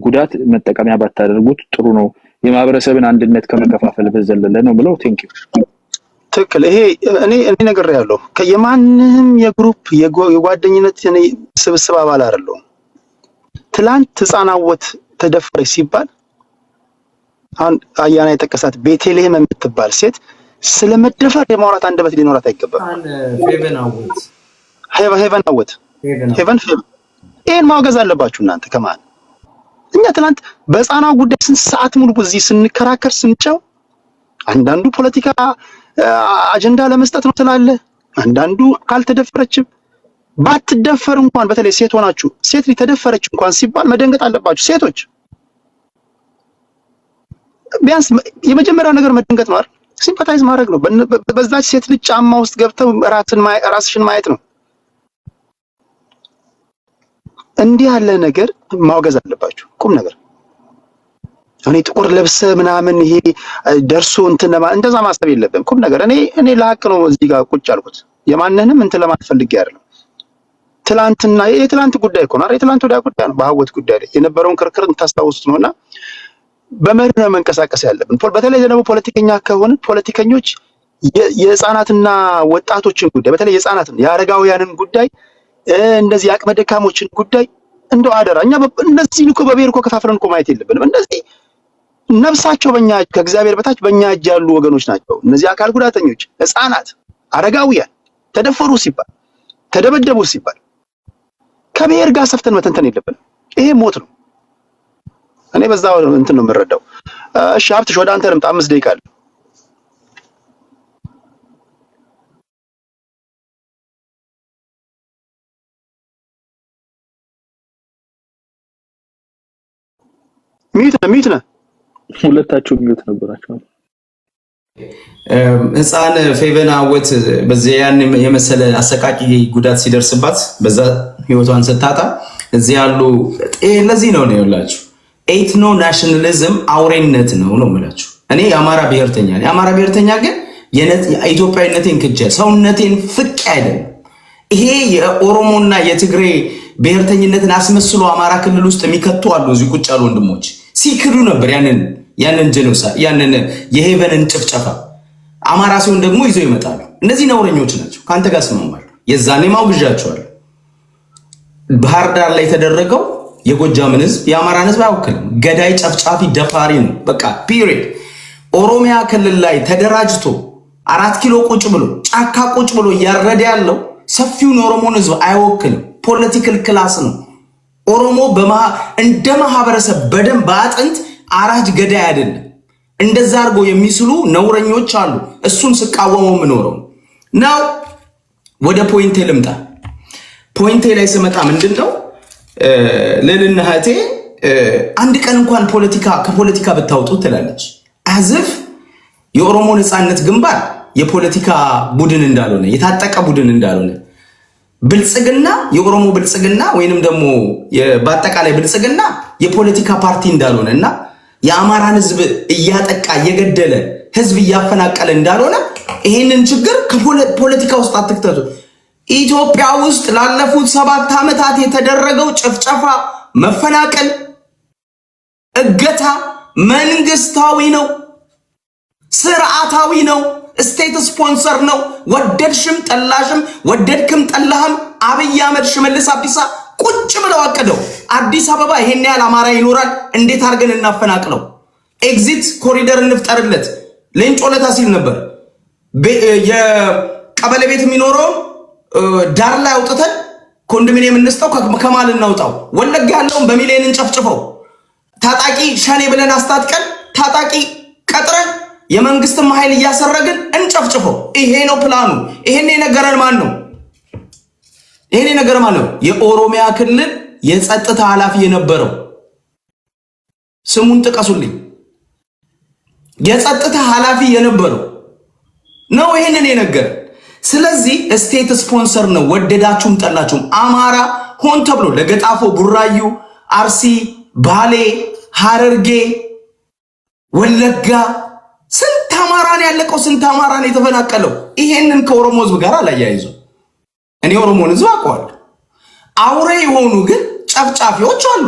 ጉዳት መጠቀሚያ ባታደርጉት ጥሩ ነው። የማህበረሰብን አንድነት ከመከፋፈል በዘለለ ነው ብለው ቴንክ ዩ ትክክል። ይሄ እኔ ነገር ያለው ከየማንንም የግሩፕ የጓደኝነት ስብስብ አባል አይደለም። ትላንት ህፃናወት ተደፈረች ሲባል አሁን አያና የተከሳት ቤተልሔም የምትባል ሴት ስለመደፈር የማውራት አንደበት ሊኖራት አይገባም። ሄቨን ይሄን ማውገዝ አለባችሁ እናንተ ከማን እኛ ትላንት በህፃናው ጉዳይ ስንት ሰዓት ሙሉ እዚህ ስንከራከር ስንጨው አንዳንዱ ፖለቲካ አጀንዳ ለመስጠት ነው ስላለ አንዳንዱ ካልተደፈረችም ባትደፈር እንኳን በተለይ ሴት ሆናችሁ ሴት ሊተደፈረች እንኳን ሲባል መደንገጥ አለባችሁ ሴቶች። ቢያንስ የመጀመሪያው ነገር መደንገጥ ነው አይደል? ሲምፓታይዝ ማድረግ ነው። በዛች ሴት ልጅ ጫማ ውስጥ ገብተው ራስሽን ማየት ነው። እንዲህ ያለ ነገር ማውገዝ አለባችሁ። ቁም ነገር እኔ ጥቁር ለብሰ ምናምን ይሄ ደርሶ እንደዛ ማሰብ የለብንም። ቁም ነገር እኔ ለሀቅ ነው እዚህ ጋር ቁጭ አልኩት። የማንንም ለማለት ፈልጌ አይደለም። ትላንትና የትላንት ጉዳይ እኮ ነው አይደል? የትላንት ወዲያ ጉዳይ ነው። በሀወት ጉዳይ ላይ የነበረውን ክርክር እንታስታውሱት ነውና በመርህ ነው መንቀሳቀስ ያለብን። በተለይ ደግሞ ፖለቲከኛ ከሆነ ፖለቲከኞች የህፃናትና ወጣቶችን ጉዳይ በተለይ የህፃናትን የአረጋውያንን ጉዳይ እንደዚህ አቅመ ደካሞችን ጉዳይ እንደው አደራ እኛ እንደዚህ ልኮ በብሔር እኮ ከፋፍረን እኮ ማየት የለብንም። እንደዚህ ነፍሳቸው በእኛ ከእግዚአብሔር በታች በእኛ እጅ ያሉ ወገኖች ናቸው። እነዚህ አካል ጉዳተኞች፣ ህፃናት፣ አረጋውያን ተደፈሩ ሲባል ተደበደቡ ሲባል ከብሔር ጋር ሰፍተን መተንተን የለብንም። ይሄ ሞት ነው። እኔ በዛው ነው የምረዳው። እሺ ሀብትሽ ወደ አንተ ልምጣ። 5 ደቂቃ አለ። ሚዩት ነህ ሁለታችሁ ሚዩት ነበራችሁ። ህፃን ፌቨን አወት በዚያ ያን የመሰለ አሰቃቂ ጉዳት ሲደርስባት በዛ ህይወቷን ስታጣ እዚህ ያሉ ለዚህ ነው ያላችሁ ኤትኖ ናሽናሊዝም አውሬነት ነው የምላችሁ። እኔ የአማራ ብሔርተኛ ነኝ። የአማራ ብሔርተኛ ግን የኢትዮጵያዊነቴን ክጄ ሰውነቴን ፍቅ አይደለም። ይሄ የኦሮሞና የትግሬ ብሔርተኝነትን አስመስሎ አማራ ክልል ውስጥ የሚከቱ አሉ። እዚህ ቁጭ ያሉ ወንድሞች ሲክዱ ነበር ያንን ጄኖሳይድ ያንን የሄቨንን ጭፍጨፋ። አማራ ሲሆን ደግሞ ይዘው ይመጣሉ። እነዚህ ነውረኞች ናቸው። ካንተ ጋር ስማማለሁ። የዛኔ ማውግዣቸዋለሁ። ባህር ዳር ላይ የተደረገው የጎጃምን ህዝብ የአማራን ህዝብ አይወክልም። ገዳይ፣ ጨፍጫፊ፣ ደፋሪ ነው በቃ ፒሪድ። ኦሮሚያ ክልል ላይ ተደራጅቶ 4 ኪሎ ቁጭ ብሎ ጫካ ቁጭ ብሎ እያረደ ያለው ሰፊውን ኦሮሞን ህዝብ አይወክልም። ፖለቲካል ክላስ ነው። ኦሮሞ እንደ ማህበረሰብ በደም በአጥንት አራጅ ገዳይ አይደለም። እንደዛ አድርጎ የሚስሉ ነውረኞች አሉ። እሱን ስቃወመው ምኖረው ነው። ወደ ፖይንቴ ልምጣ። ፖይንቴ ላይ ስመጣ ምንድነው ልልና እህቴ አንድ ቀን እንኳን ከፖለቲካ ብታወጡ ትላለች። አዝፍ የኦሮሞ ነፃነት ግንባር የፖለቲካ ቡድን እንዳልሆነ የታጠቀ ቡድን እንዳልሆነ ብልጽግና የኦሮሞ ብልጽግና ወይንም ደግሞ በአጠቃላይ ብልጽግና የፖለቲካ ፓርቲ እንዳልሆነና የአማራን ህዝብ እያጠቃ እየገደለ ህዝብ እያፈናቀለ እንዳልሆነ ይሄንን ችግር ከፖለቲካ ውስጥ አትክተቱ። ኢትዮጵያ ውስጥ ላለፉት 7 ዓመታት የተደረገው ጭፍጨፋ፣ መፈናቀል፣ እገታ መንግስታዊ ነው፣ ስርዓታዊ ነው። ስቴት ስፖንሰር ነው። ወደድሽም ጠላሽም ወደድክም ጠላህም አብይ አህመድ ሽመልስ አብዲሳ ቁጭ ብለው አቅደው አዲስ አበባ ይሄን ያህል አማራ ይኖራል፣ እንዴት አድርገን እናፈናቅለው፣ ኤግዚት ኮሪደር እንፍጠርለት። ሌንጮ ለታ ሲል ነበር የቀበሌ ቤት የሚኖረው ዳር ላይ አውጥተን ኮንዶሚኒየም እንስጠው፣ ከማል እናውጣው። ወለጋ ያለውን በሚሊዮን እንጨፍጭፈው። ታጣቂ ሸኔ ብለን አስታጥቀን ታጣቂ ቀጥረን የመንግስትን ኃይል እያሰረግን እንጨፍጭፈው። ይሄ ነው ፕላኑ። ይሄን የነገረን ማን ነው? ይሄን የነገረን ማን ነው? የኦሮሚያ ክልል የጸጥታ ኃላፊ የነበረው ስሙን ጥቀሱልኝ። የጸጥታ ኃላፊ የነበረው ነው ይሄንን የነገረን። ስለዚህ ስቴት ስፖንሰር ነው። ወደዳችሁም ጠላችሁም አማራ ሆን ተብሎ ለገጣፎ፣ ቡራዩ፣ አርሲ፣ ባሌ፣ ሐረርጌ፣ ወለጋ ስንት አማራን ያለቀው፣ ስንት አማራን የተፈናቀለው። ይሄንን ከኦሮሞ ህዝብ ጋር አላያይዙ። እኔ ኦሮሞን ህዝብ አውቀዋለሁ። አውሬ የሆኑ ግን ጨፍጫፊዎች አሉ።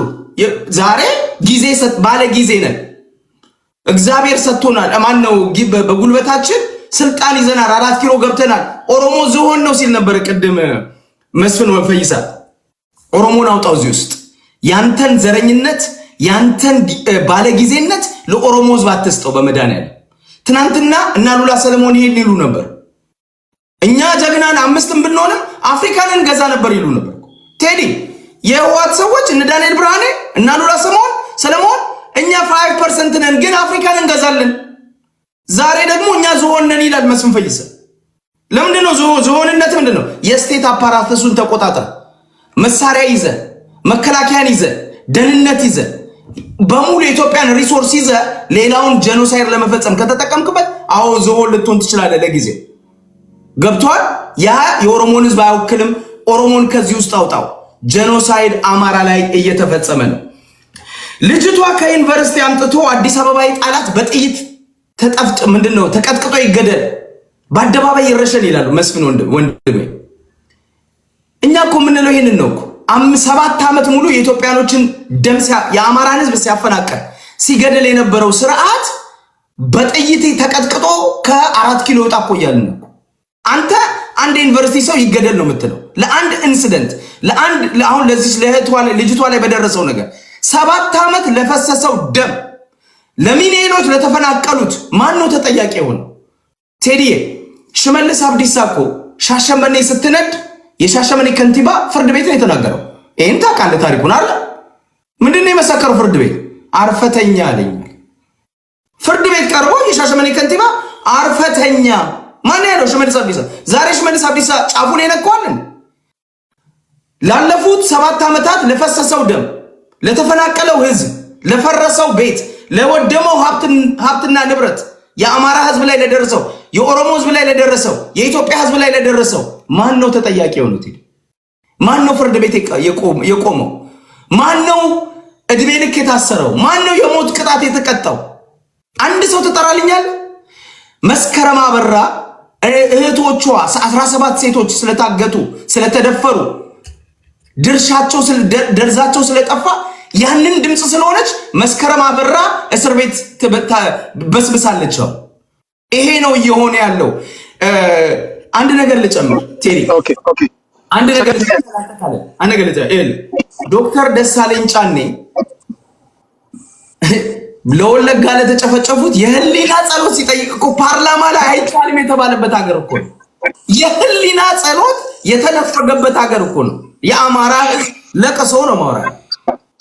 ዛሬ ጊዜ ባለ ጊዜ ነን። እግዚአብሔር ሰጥቶናል። ማን ነው በጉልበታችን ስልጣን ይዘናል። 4 ኪሎ ገብተናል። ኦሮሞ ዝሆን ነው ሲል ነበር ቅድም መስፍን ወፈይሳ። ኦሮሞን አውጣው እዚህ ውስጥ ያንተን ዘረኝነት ያንተን ባለጊዜነት ለኦሮሞ ህዝብ አትስጠው። በመድኃኒዓለም ትናንትና እና ሉላ ሰለሞን ይሄን ይሉ ነበር። እኛ ጀግናን 5ም ብንሆንም አፍሪካን እንገዛ ነበር ይሉ ነበር። ቴዲ የህወሓት ሰዎች እነ ዳንኤል ብርሃኔ እና ሉላ ሰለሞን እኛ 5% ነን ግን አፍሪካን እንገዛለን። ዛሬ ደግሞ እኛ ዝሆን ነን ይላል መስፍን ፈይሳ። ለምንድነው ዝሆንነት ምንድነው? የስቴት አፓራተሱን ተቆጣጣ። መሳሪያ ይዘ፣ መከላከያን ይዘ፣ ደህንነት ይዘ፣ በሙሉ የኢትዮጵያን ሪሶርስ ይዘ ሌላውን ጄኖሳይድ ለመፈጸም ከተጠቀምክበት አዎ ዝሆን ልትሆን ትችላለህ ለጊዜው። ገብቷል? ያ የኦሮሞን ህዝብ አይወክልም። ኦሮሞን ከዚህ ውስጥ አውጣው። ጄኖሳይድ አማራ ላይ እየተፈጸመ ነው። ልጅቷ ከዩኒቨርሲቲ አምጥቶ አዲስ አበባ ጣላት በጥይት ተጠፍጥ ምንድነው ተቀጥቅጦ ይገደል በአደባባይ ይረሸን ይላሉ መስፍን ወንድሜ። እኛ እኮ ምንለው ይሄንን ነው እኮ 7 ዓመት ሙሉ የኢትዮጵያኖችን ደም የአማራን ህዝብ ሲያፈናቀል ሲገደል የነበረው ስርዓት በጥይት ተቀጥቅጦ ከ4 ኪሎ ወጣ እኮ እያልን ነው። አንተ አንድ ዩኒቨርሲቲ ሰው ይገደል ነው የምትለው ለአንድ ኢንሲደንት አሁን ለዚህ ልጅቷ ላይ በደረሰው ነገር 7 ዓመት ለፈሰሰው ደም ለሚሊዮኖች ለተፈናቀሉት ማን ነው ተጠያቂ የሆነው? ቴዲዬ ሽመልስ አብዲሳ እኮ ሻሸመኔ ስትነድ የሻሸመኔ ከንቲባ ፍርድ ቤት ነው የተናገረው። ይሄን ታውቃለህ ታሪኩን አይደል? ምንድነው የመሰከረው? ፍርድ ቤት አርፈተኛ አለኝ። ፍርድ ቤት ቀርቦ የሻሸመኔ ከንቲባ አርፈተኛ ማን ያለው? ሽመልስ አብዲሳ። ዛሬ ሽመልስ አብዲሳ ጫፉን የነካዋልን? ላለፉት 7 ዓመታት ለፈሰሰው ደም ለተፈናቀለው ህዝብ ለፈረሰው ቤት ለወደመው ሀብትና ንብረት የአማራ ህዝብ ላይ ለደረሰው የኦሮሞ ህዝብ ላይ ለደረሰው የኢትዮጵያ ህዝብ ላይ ለደረሰው ማን ነው ተጠያቂ የሆነው? ማን ነው ፍርድ ቤት የቆመው? ማን ነው እድሜ ልክ የታሰረው? ማን ነው የሞት ቅጣት የተቀጣው? አንድ ሰው ተጠራልኛል። መስከረም አበራ እህቶቿ 17 ሴቶች ስለታገቱ ስለተደፈሩ ደርዛቸው ስለጠፋ ያንን ድምጽ ስለሆነች መስከረም አበራ እስር ቤት በስብሳለች። ይሄ ነው እየሆነ ያለው። አንድ ነገር ልጨምር ቴሪ። አንድ ነገር ልጨምር። ዶክተር ደሳለኝ ጫኔ ለወለጋ ለተጨፈጨፉት የህሊና ጸሎት ሲጠይቅ እኮ ፓርላማ ላይ አይቻልም የተባለበት ሀገር እኮ ነው። የህሊና ጸሎት የተነፈገበት ሀገር እኮ ነው። የአማራ ህዝብ ለቅሶ ነው ማውራት።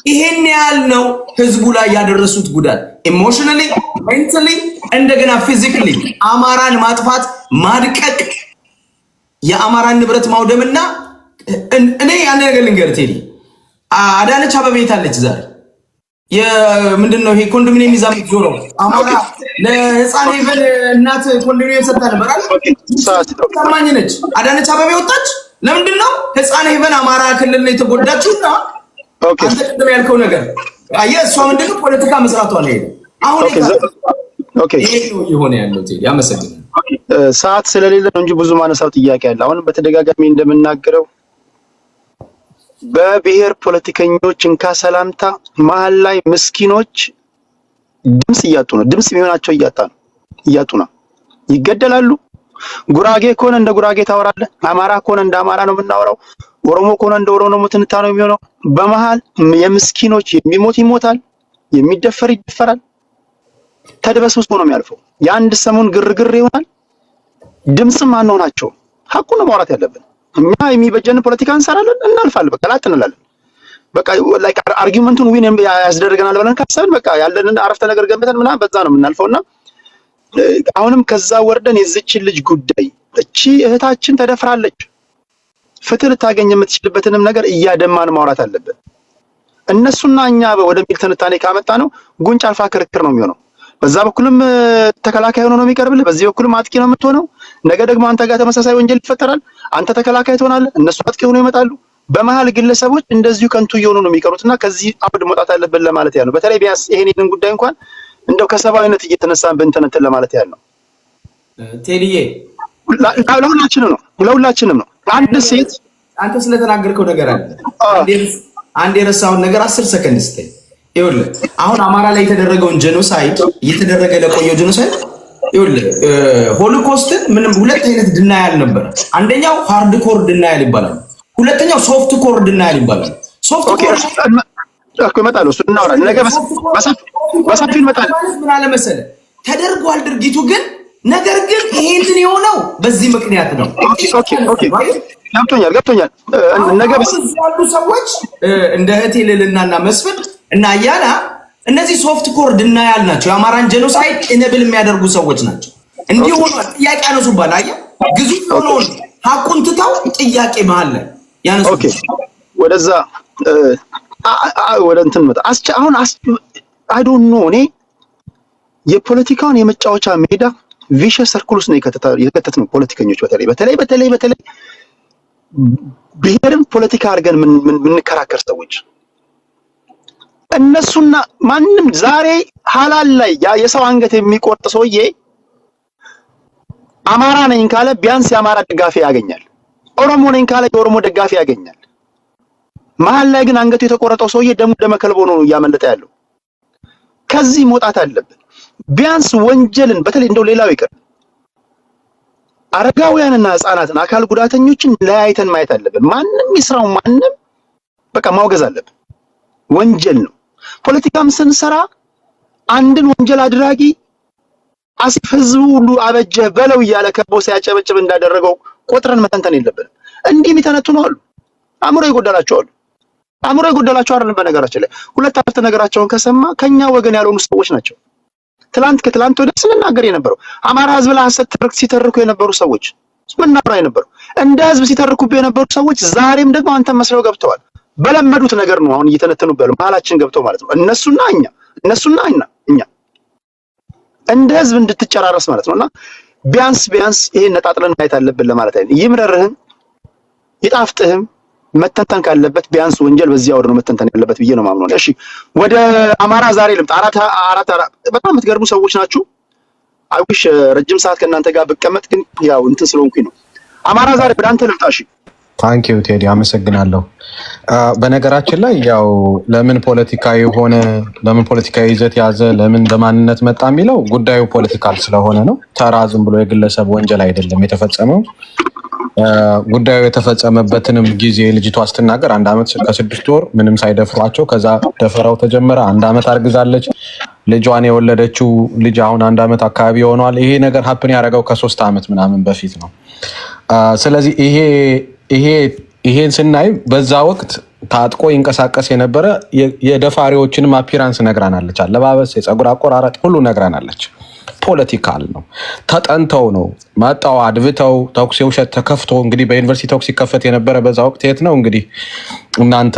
ይሄን ያህል ነው ህዝቡ ላይ ያደረሱት ጉዳት፣ ኢሞሽናሊ፣ ሜንታሊ እንደገና ፊዚካሊ አማራን ማጥፋት፣ ማድቀቅ፣ የአማራን ንብረት ማውደምና እኔ ያን ነገር ልንገርህ ቴዲ፣ አዳነች አበቤ ታለች ዛሬ ምንድነው ይሄ ኮንዶሚኒየም ይዛ የምትዞረው አማራ ለህፃን ሄቨን እናት ኮንዶሚኒየም ሰጥታ ነበር አይደል? ታማኝ ነች አዳነች አበቤ ወጣች። ለምንድን ነው ህፃን ሄቨን አማራ ክልል ላይ ተጎዳችውና አንተ ቅድም ያልከው ነገር አየህ፣ እሷ ምንድነው ፖለቲካ መስራቷ ነው ሄደ። አሁን ይሄ ነው የሆነ ያለው ቴዲ። አመሰግናለሁ። ሰዓት ስለሌለ ነው እንጂ ብዙ ማነሳው ጥያቄ አለ። አሁን በተደጋጋሚ እንደምናገረው በብሔር ፖለቲከኞች እንካ ሰላምታ መሀል ላይ ምስኪኖች ድምጽ እያጡ ነው። ድምጽ የሚሆናቸው እያጡ ነው። ይገደላሉ። ጉራጌ ከሆነ እንደ ጉራጌ ታወራለህ፣ አማራ ከሆነ እንደ አማራ ነው የምናወራው፣ ኦሮሞ ከሆነ እንደ ኦሮሞ ትንታ ነው የሚሆነው። በመሃል የምስኪኖች የሚሞት ይሞታል፣ የሚደፈር ይደፈራል። ተደበስብሶ ነው የሚያልፈው። የአንድ ሰሞን ግርግር ይሆናል። ድምጽም አንሆናቸው። ሐቁን ነው ማውራት ያለብን። እኛ የሚበጀን ፖለቲካ እንሰራለን፣ እናልፋለን፣ በቃ ላጥ እንላለን። በቃ ላይክ አርጊውመንቱን ዊን ያስደርገናል ብለን ካሰብን በቃ ያለንን አረፍተ ነገር ገንብተን ምናምን በዛ ነው የምናልፈውና አሁንም ከዛ ወርደን የዚችን ልጅ ጉዳይ እቺ እህታችን ተደፍራለች፣ ፍትህ ልታገኝ የምትችልበትንም ነገር እያደማን ማውራት አለብን። እነሱና እኛ ወደሚል ትንታኔ ካመጣ ነው ጉንጭ አልፋ ክርክር ነው የሚሆነው። በዛ በኩልም ተከላካይ ሆኖ ነው የሚቀርብልህ፣ በዚህ በኩልም አጥቂ ነው የምትሆነው። ነገ ደግሞ አንተ ጋር ተመሳሳይ ወንጀል ይፈጠራል፣ አንተ ተከላካይ ትሆናለህ፣ እነሱ አጥቂ ሆኖ ይመጣሉ። በመሃል ግለሰቦች እንደዚሁ ከንቱ እየሆኑ ነው የሚቀሩትና ከዚህ አውድ መውጣት አለብን ለማለት ያለው። በተለይ ቢያንስ ይሄንን ጉዳይ እንኳን እንደው ከሰባዊነት እየተነሳን ብንተነተን ለማለት ያለው ቴዲዬ ለሁላችንም ነው። አንድ ሴት አንተ ስለተናገርከው ነገር አለ አንድ የረሳውን ነገር 10 ሰከንድ ስጠኝ። ይኸውልህ አሁን አማራ ላይ የተደረገውን ጄኖሳይድ እየተደረገ ለቆየው ጄኖሳይድ ይኸውልህ ሆሎኮስትን ምንም ሁለት አይነት ድናያል ነበር። አንደኛው ሃርድ ኮር ድናያል ይባላል፣ ሁለተኛው ሶፍት ኮር ድናያል ይባላል። ሶፍት ኮር እኮ ይመጣል፣ እሱ እናወራ ነገ በሰፊው ይመጣል። ምን አለ መሰለህ ተደርጓል ድርጊቱ ግን ነገር ግን ይሄንን የሆነው በዚህ ምክንያት ነው። ኦኬ ገብቶኛል። ነገ ያሉ ሰዎች እንደ እህቴ ልዕልናና መስፍን እና አያና እነዚህ ሶፍት ኮር ድናያል ናቸው። የአማራን ጄኖሳይድ ኢነብል የሚያደርጉ ሰዎች ናቸው። እንዲሁ ጥያቄ ያነሱባል። አየህ ግዙፍ ሆነውን ሐቁን ትተው ጥያቄ መሀል ላይ ያነሱ። ኦኬ ወደዛ ወደ እንትን መጣ። አሁን አይ ዶንት ኖ እኔ የፖለቲካውን የመጫወቻ ሜዳ ቪሸስ ሰርኩልስ ነው የከተት ነው ፖለቲከኞች በተለይ ብሔርን ፖለቲካ አድርገን ምንከራከር ሰዎች እነሱና ማንም ዛሬ ሐላል ላይ የሰው አንገት የሚቆርጥ ሰውዬ አማራ ነኝ ካለ ቢያንስ የአማራ ደጋፊ ያገኛል። ኦሮሞ ነኝ ካለ የኦሮሞ ደጋፊ ያገኛል። መሀል ላይ ግን አንገቱ የተቆረጠው ሰውዬ ደመከልቦ ነው እያመለጠ ያለው። ከዚህ መውጣት አለብን። ቢያንስ ወንጀልን በተለይ እንደው ሌላው ይቀር አረጋውያንና ህፃናትን አካል ጉዳተኞችን ለያይተን ማየት አለብን። ማንም ይስራው ማንም በቃ ማውገዝ አለብን። ወንጀል ነው። ፖለቲካም ስንሰራ አንድን ወንጀል አድራጊ አስፍ ህዝቡ ሁሉ አበጀ በለው እያለ ከቦ ሲያጨበጭብ እንዳደረገው ቆጥረን መተንተን የለብንም። እንዲህ የሚተነትኑ አሉ። አእምሮ ይጎዳላቸው አይደለም። በነገራችን ላይ ሁለት አፍተ ነገራቸውን ከሰማ ከኛ ወገን ያልሆኑ ሰዎች ናቸው። ከትላንት ወደ ስንናገር የነበረው አማራ ህዝብ ላይ ሐሰት ሲተርኩ የነበሩ ሰዎች ምናወራ የነበሩ እንደ ህዝብ ሲተርኩብህ የነበሩ ሰዎች ዛሬም ደግሞ አንተ መስለው ገብተዋል። በለመዱት ነገር ነው አሁን እየተነተኑብህ ያለው መሀላችን ገብተው ማለት ነው። እነሱና እኛ እንደ ህዝብ እንድትጨራረስ ማለት ነውና ቢያንስ ይሄን ነጣጥለን ማየት አለብን ለማለት አይደል። ይምረርህም ይጣፍጥህም መተንተን ካለበት ቢያንስ ወንጀል በዚህ አውድ ነው መተንተን ያለበት ብዬ ነው ማምነው። እሺ ወደ አማራ ዛሬ ልምጣ። አራት በጣም የምትገርሙ ሰዎች ናችሁ። አይውሽ ረጅም ሰዓት ከእናንተ ጋር ብቀመጥ ግን ያው እንትን ስለሆንኩኝ ነው። አማራ ዛሬ ወደ አንተ ልምጣ። እሺ ታንክ ዩ ቴዲ አመሰግናለሁ። በነገራችን ላይ ያው ለምን ፖለቲካዊ ሆነ፣ ለምን ፖለቲካዊ ይዘት ያዘ፣ ለምን በማንነት መጣ የሚለው ጉዳዩ ፖለቲካል ስለሆነ ነው። ተራ ዝም ብሎ የግለሰብ ወንጀል አይደለም የተፈጸመው። ጉዳዩ የተፈጸመበትንም ጊዜ ልጅቷ ስትናገር 1 ዓመት ከ6 ወር ምንም ሳይደፍሯቸው ከዛ ደፈራው ተጀመረ። 1 ዓመት አርግዛለች። ልጇን የወለደችው ልጅ አሁን 1 ዓመት አካባቢ ሆኗል። ይሄ ነገር ሀፕን ያደረገው ከ3 ዓመት ምናምን በፊት ነው። ስለዚህ ይሄን ስናይ በዛ ወቅት ታጥቆ ይንቀሳቀስ የነበረ የደፋሪዎችንም አፒራንስ ነግራናለች። አለባበስ፣ የፀጉር አቆራረጥ ሁሉ ነግራናለች። ፖለቲካል ነው። ተጠንተው ነው መጣው አድብተው ተኩስ የውሸት ተከፍቶ እንግዲህ በዩኒቨርሲቲ ተኩስ ሲከፈት የነበረ በዛ ወቅት የት ነው እንግዲህ እናንተ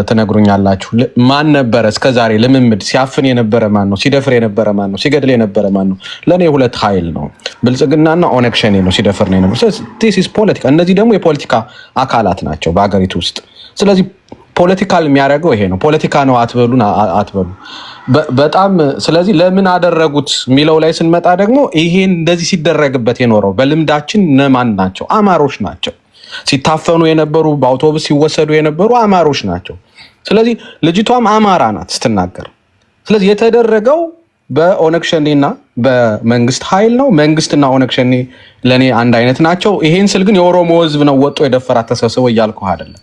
ትነግሩኛላችሁ። ማን ነበረ እስከዛሬ ልምምድ ሲያፍን የነበረ ማን ነው? ሲደፍር የነበረ ማን ነው? ሲገድል የነበረ ማን ነው? ለኔ ሁለት ኃይል ነው፣ ብልጽግናና ኦነግ ሸኔ ነው ሲደፍር ነው የነበረ። ዲስ ኢዝ ፖለቲካ። እነዚህ ደግሞ የፖለቲካ አካላት ናቸው በአገሪቱ ውስጥ። ስለዚህ ፖለቲካል የሚያደርገው ይሄ ነው። ፖለቲካ ነው አትበሉ በጣም። ስለዚህ ለምን አደረጉት የሚለው ላይ ስንመጣ ደግሞ ይሄን እንደዚህ ሲደረግበት የኖረው በልምዳችን ነማን ናቸው? አማሮች ናቸው። ሲታፈኑ የነበሩ በአውቶቡስ ሲወሰዱ የነበሩ አማሮች ናቸው። ስለዚህ ልጅቷም አማራ ናት ስትናገር። ስለዚህ የተደረገው በኦነግ ሸኔና በመንግስት ኃይል ነው። መንግስትና ኦነግ ሸኔ ለኔ አንድ አይነት ናቸው። ይሄን ስል ግን የኦሮሞ ህዝብ ነው ወጦ የደፈራት ተሰብስቦ እያልኩ አይደለም።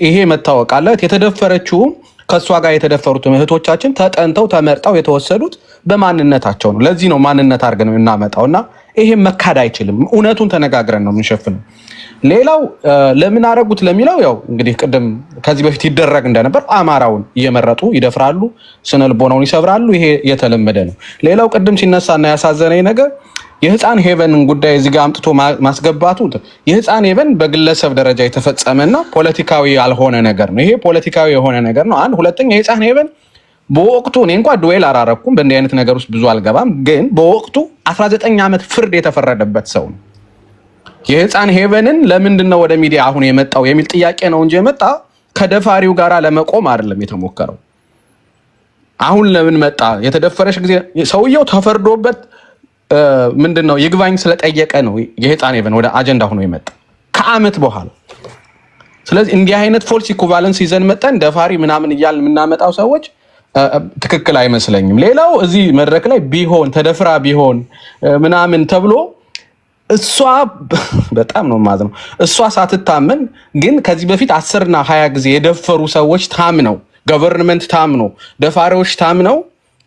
ይሄ መታወቅ አለት። የተደፈረችውም ከሷ ጋር የተደፈሩት እህቶቻችን ተጠንተው ተመርጠው የተወሰዱት በማንነታቸው ነው። ለዚህ ነው ማንነት አድርገን ነው እናመጣውና ይሄ መካድ አይችልም። እውነቱን ተነጋግረን ነው የምንሸፍነው። ሌላው ለምን አረጉት ለሚለው ያው እንግዲህ ቅድም ከዚህ በፊት ይደረግ እንደነበር አማራውን እየመረጡ ይደፍራሉ፣ ስነልቦናውን ይሰብራሉ። ይሄ የተለመደ ነው። ሌላው ቅድም ሲነሳና ያሳዘነኝ ነገር የህፃን ሄቨንን ጉዳይ እዚህ ጋር አምጥቶ ማስገባቱ የህፃን ሄቨን በግለሰብ ደረጃ የተፈጸመና ፖለቲካዊ ያልሆነ ነገር ነው። ይሄ ፖለቲካዊ የሆነ ነገር ነው። አንድ ሁለተኛ የህፃን ሄቨን በወቅቱ እኔ እንኳን ዱዌል አላረኩም፣ በእንዲህ አይነት ነገር ውስጥ ብዙ አልገባም። ግን በወቅቱ 19 ዓመት ፍርድ የተፈረደበት ሰው ነው። የህፃን ሄቨንን ለምንድን ነው ወደ ሚዲያ አሁን የመጣው የሚል ጥያቄ ነው እንጂ የመጣ ከደፋሪው ጋር ለመቆም አይደለም የተሞከረው። አሁን ለምን መጣ? የተደፈረሽ ጊዜ ሰውየው ተፈርዶበት ምንድነው ይግባኝ ስለጠየቀ ነው የህፃን ሄቨን ወደ አጀንዳ ሆኖ የመጣ ከአመት በኋላ። ስለዚህ እንዲህ አይነት ፎልስ ኢኩቫለንስ ይዘን መጠን ደፋሪ ምናምን እያልን የምናመጣው ሰዎች ትክክል አይመስለኝም። ሌላው እዚህ መድረክ ላይ ቢሆን ተደፍራ ቢሆን ምናምን ተብሎ እሷ በጣም ነው ማለት ነው እሷ ሳትታመን ግን ከዚህ በፊት 10 እና 20 ጊዜ የደፈሩ ሰዎች ታምነው ገቨርንመንት ታምነው ደፋሪዎች ታምነው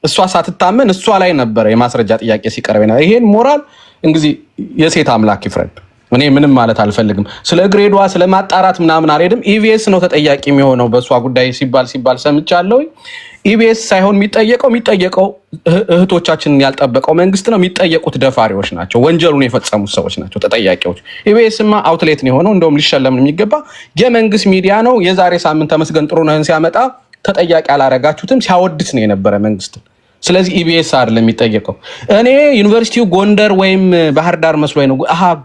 እሷ ሳትታመን እሷ ላይ ነበር የማስረጃ ጥያቄ ሲቀርበና ይሄን ሞራል እንግዲህ የሴት አምላክ ይፍረድ። እኔ ምንም ማለት አልፈልግም። ስለ ግሬዷ ስለ ማጣራት ምናምን አልሄድም። ኢቢኤስ ነው ተጠያቂ የሚሆነው በሷ ጉዳይ ሲባል ሰምቻለሁ። ኢቢኤስ ሳይሆን የሚጠየቀው እህቶቻችንን ያልጠበቀው መንግስት ነው። የሚጠየቁት ደፋሪዎች ናቸው፣ ወንጀሉን የፈጸሙት ሰዎች ናቸው ተጠያቂዎች። ኢቢኤስማ አውትሌት ነው የሆነው፣ እንደውም ሊሸለም የሚገባ የመንግስት ሚዲያ ነው። የዛሬ ሳምንት ተመስገን ጥሩነህን ሲያመጣ ተጠያቂ አላረጋችሁትም፣ ሲያወድስ ነው የነበረ መንግስት። ስለዚህ ኢቢኤስ አይደለም የሚጠየቀው። እኔ ዩኒቨርሲቲው ጎንደር ወይም ባህር ዳር መስሎኝ ነው።